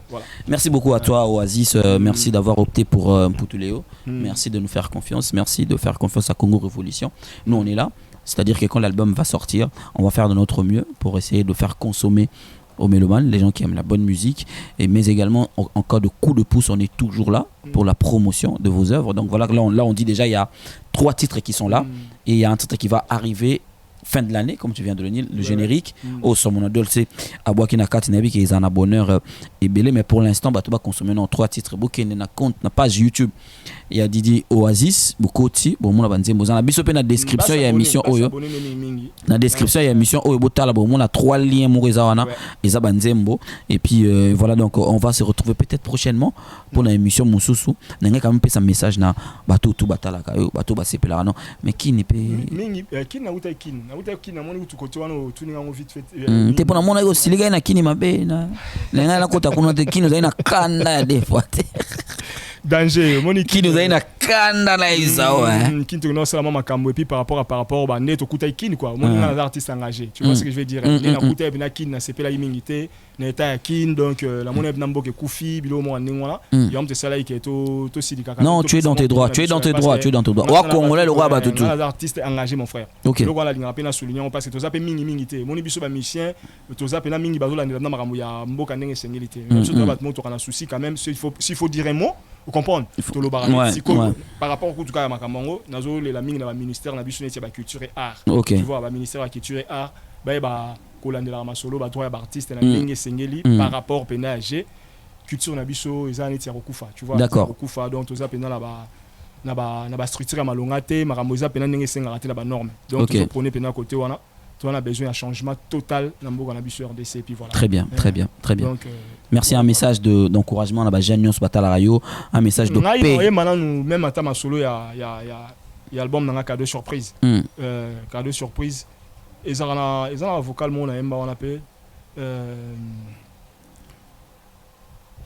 Merci beaucoup à toi, Oasis. Merci d'avoir opté pour Poutuléo. Merci de nous faire confiance. Merci de faire confiance à Congo Révolution. Nous, on est là. C'est-à-dire que quand l'album va sortir, on va faire de notre mieux pour essayer de faire consommer aux mélomanes, les gens qui aiment la bonne musique, mais également en cas de coup de pouce, on est toujours là pour la promotion de vos œuvres. Donc voilà, là on dit déjà il y a 3 titres qui sont là et il y a un titre qui va arriver fin de l'année, comme tu viens de le dire, le générique au Somona Dolce à Boakina Katinabi qui est un bonheur et belé, mais pour l'instant tu vas consommer 3 titres. Beaucoup na compte na page YouTube, il y a Didi Oasis, beaucoup aussi bon mon abanze mozana biso pe na description il y a émission oyo na description il y a émission oyo botala bon on a 3 liens moriza wana eza banzembo et puis voilà, donc on va se retrouver peut-être prochainement pour la émission Mususu nanga quand même pe sa message na bato tout batala ka yo bato ba sepela non mais qui ne peut mingi qui na uta qui na moni tu côté wana tu ninga vite fait te pona mona yo siliga na kini mabe na nanga la kota kuna te kini za na kanda des fois danger moni qui nous a une kanda na izao qui te non seulement makambo et puis par rapport ba net okuta ikini quoi moni na artiste engagé tu vois ce que je veux dire na okuta na kin na sepela imingité na eta kin donc la moni na mboke kufi bilo mo ndingwana yom te sala ike to sidika non tu es dans tes droits wa congolais le roi ba tout les artistes engagés mon frère le roi la linga pe na souligner parce que to zape mingité moni biso ba musicien to zape na mingi bazola na makambo ya mboka ndenge sengilité même chose ba moto kana souci quand même s'il faut dire un mot. Vous comprenez? Par rapport au cas de Makamongo, nous avons le ministère de la culture et art. Tu vois, le ministère de la culture et art, Colande la Masolo, artiste par rapport au PNAG, culture nabiso, ils ont été recouffa. Tu vois, recouffa, donc tout ça, na ba structure malongate, maramoza pena ndenge senga raté la norme. Donc tu prenez pena côté wana. On a besoin d'un changement total dans le RDC puis voilà. Très bien. Donc, merci, un message d'encouragement à la Janios Batalarayo, un message de paix. Maintenant même à ma solo il y a l'album dans un cadeau surprise. Cadeau surprise. Et ça a un vocal mon on appelle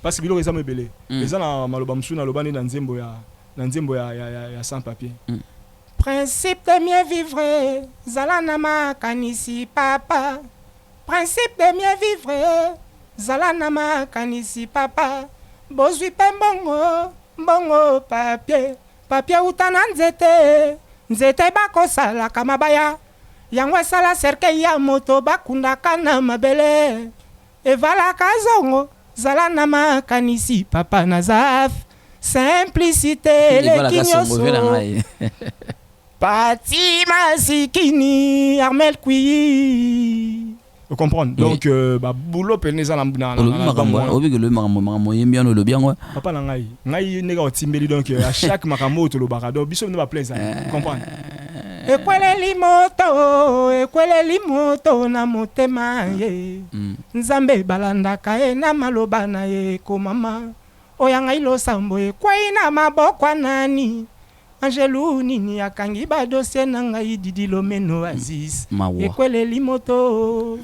parce que bilo les amis belé. Et ça na malobam sou na lobani dans nzembo ya sans papier. Principe de mieux vivre, Zalanama kanisi papa. Principe de mieux vivre, Zalanama kanisi papa. Bozui pe mbongo papier. Papier utana nzete bako sala kamabaya. Yangwe sala serke ya moto bakunda kana mabele. Evala kazongo, Zalanama kanisi papa nazaf. Simplicité, les kinyoso. Patima Sikini, Armel Kui. Vous comprenez? Donc, boulot peneza na le bien papa na ngai nega otimbeli donc à chaque makambo to lo barado biso ne ba plaisir. Vous comprenez? Ekwele limoto na motema ye. Nzambe balanda kae na maloba na ye ko mama. Oyanga ilo sambo ekwai na mabokwa nani. Angelou nini akangi ba dossier nanga Didi Lomeno Aziz Ekwele limoto.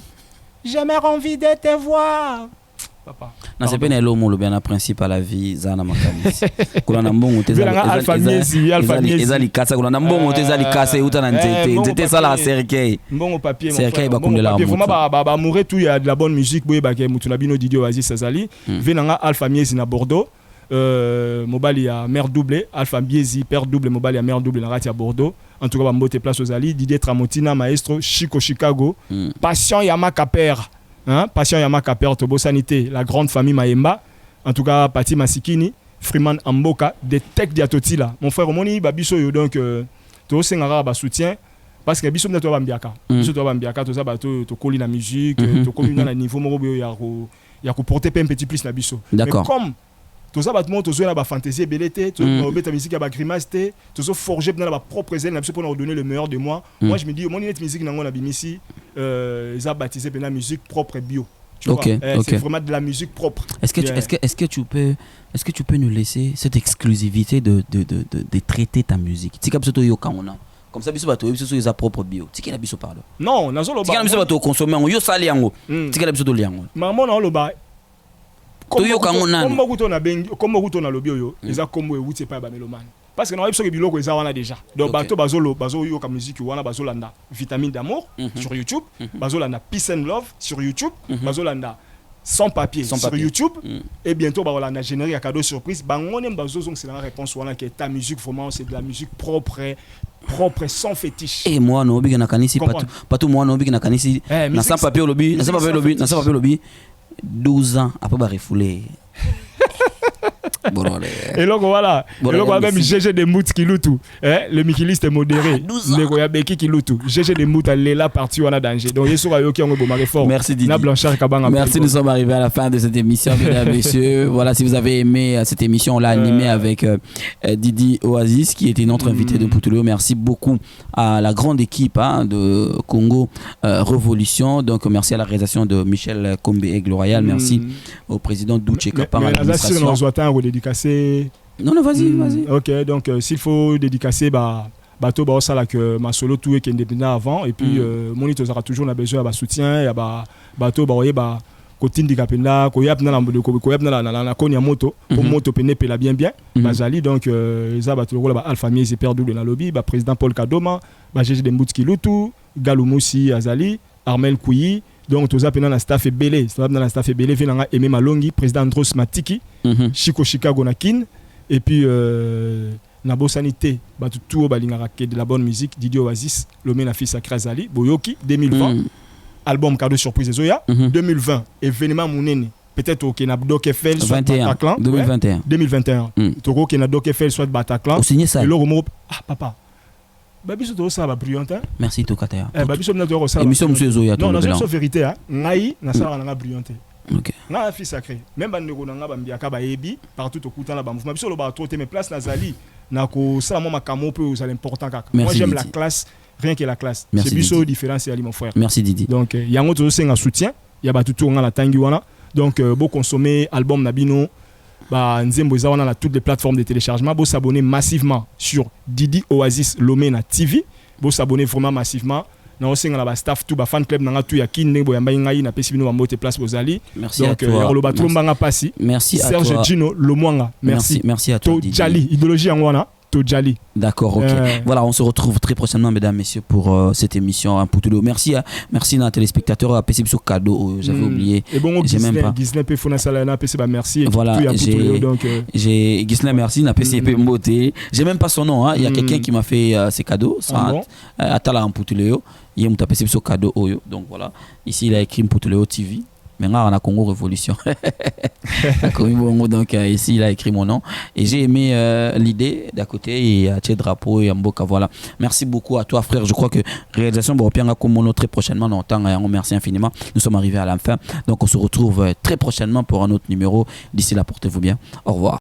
J'aimerais envie de te voir. Papa. Na c'est pas l'homme le bien principe à la vie zana makamisi. Kuna na mbongo alpha miezi ezali kasa kuna na mbongo ezali kasa utana nzete sala serkei. Mbongo papier mon serkei ba kundela papier vraiment ba mourir tout il y a de la bonne musique boye ba ke mutuna bino Didi Oasis Sazali. Venanga alpha miezi na Bordeaux. Mobali à mère double Alpha Biezi père double Mobali à mère double na à Bordeaux en tout cas ba mbote place aux Ali Didier Tramontina maestro Chico Chicago Passion Yamaka père Passion Yamaka père Tobo Sanité la grande famille Maemba en tout cas Pati Masikini Freeman Amboka des tech diatotila mon frère Moni babiso yo donc to sengara ba soutien parce que biso mnato bambiaka biso to bambiaka to za ba to koli na musique to koli na niveau moko ya ko porter un petit plus na biso d'accord comme tout ça battement tout ça la fantaisie belleté tout la musique la grimace tout ça forger dans la propre zèle pour nous donner le meilleur de moi. Moi je me dis mon musique dans la bimisi ça baptisé la musique propre et bio. Tu vois c'est vraiment de la musique propre. Est-ce que tu peux nous laisser cette exclusivité de traiter ta musique. C'est comme ça to yoka on a. Comme ça biso bato biso so sa propre bio. Tiki na biso pardon. Non, na zo lo ba. Tiki na biso bato consommer on yo sali yango. Tiki na biso to liango. Maman na lo ba. Comme beaucoup on a le bio ils a comme outil pas ba mélomane parce que na web so biloko ils a déjà donc bato bazo yo comme musique wana bazo landa vitamine d'amour sur YouTube bazo landa peace and love sur YouTube bazo landa sans papier sur YouTube et bientôt ba landa générique à cadeau surprise bangone bazo c'est la réponse wana que ta musique vraiment c'est de la musique propre propre, sans fétiche. Et moi, non, big na kanisi, pas tout moi, non, big na kanisi. Na sans papier au lobby, na sans papier au lobby. 12 ans, après, bah, refoulé. Et donc voilà, et donc on a même GG des Moutes qui louent tout. Le Mikiliste est modéré. Le Goyabeki qui loue tout. GG des Moutes, elle est là partie, on a danger. Donc, Yesu Rayoki, on est bon, fort. Merci Didi. Merci, nous sommes arrivés à la fin de cette émission, mesdames et messieurs. Voilà, si vous avez aimé cette émission, on l'a animée avec Didi Oasis, qui était notre invité de Poutouleo. Merci beaucoup à la grande équipe de Congo Révolution. Donc, merci à la réalisation de Michel Kombe et Glorial. Merci au président Douche Kapang à l'administration. Dédicacer. Non, vas-y. Ok, donc s'il faut dédicacer, bateau ça là que ma solo tout est qui est indépendant avant et puis monito aura toujours besoin de soutien et bateau côté handicapé ko yap na la konya moto pour moto pene pela bien bazali donc ça bateau la Alpha Mies perdu dans lobby président Paul Kadoma GG de Mbutski Lutu Galumusi Azali Armel Kouyi. Donc, tout ça, pendant la staff est belé. Dans la staff est belé, venant Aimé Malongi, président Andros Matiki, Chico Chicago Nakin, et puis Nabo Sanité, tout de la bonne musique, Didier Oasis, Lomé Nafi Sakra Zali, Boyoki, 2020, album cadeau surprise Zoya, 2020, événement Mounene, peut-être au Kena Doc Eiffel, soit Bataclan, 2021, Toko Kena Doc Eiffel, soit Bataclan, au signé ça. Et l'Oromo, papa. Babiso ça va brillante. Merci Tokata. Babiso na to ça. Émission monsieur Zoya. Non, non, c'est vérité ngai na ça na brillante. OK. Na fils sacré. Même bandeko na nga bambiaka ba yebi partout au kuta na ba mouvement. Babiso lo ba trop mais place na zali na ko ça moi makamo peu c'est important kaka. Moi j'aime la classe, rien que la classe. C'est biso différence ali mon frère. Merci Didi. Donc yango to senga soutien, ya ba tout nga la tangi wana. Donc beau consommer album Nabino. Nzembo eza wana na toutes les plateformes de téléchargement, vous s'abonner massivement sur Didi Oasis Lomena TV, vous s'abonner vraiment massivement. Na osenga na ba staff tout ba fan club na tout ya kinne bo yamba ngai na pesi bino ba mote place bozali. Merci donc, à toi. Donc lo mbanga pasi. Merci à toi. Serge Gino Lomwanga. Merci à toi. To Jali, idéologie en wana. Tojali. D'accord, ok. Voilà, on se retrouve très prochainement, mesdames, messieurs, pour cette émission à Poutouleo. Merci à nos téléspectateurs à PC sur cadeau. J'avais oublié. Et bon, Gislain Pefona Salana, PC, merci. Voilà, j'ai Gislain, merci, na PC Mbote. J'ai même pas son nom. Il y a quelqu'un qui m'a fait ces cadeaux. Atala en Poutouleo. Il y a PC sur cadeau. Donc voilà, ici il a écrit Poutouleo TV. Maintenant, on a Congo Révolution. Donc, ici, il a écrit mon nom. Et j'ai aimé l'idée d'à côté. Et à Tché Drapeau et Mboka. Voilà. Merci beaucoup à toi, frère. Je crois que réalisation Boropien Komono très prochainement. Merci infiniment. Nous sommes arrivés à la fin. Donc, on se retrouve très prochainement pour un autre numéro. D'ici là, portez-vous bien. Au revoir.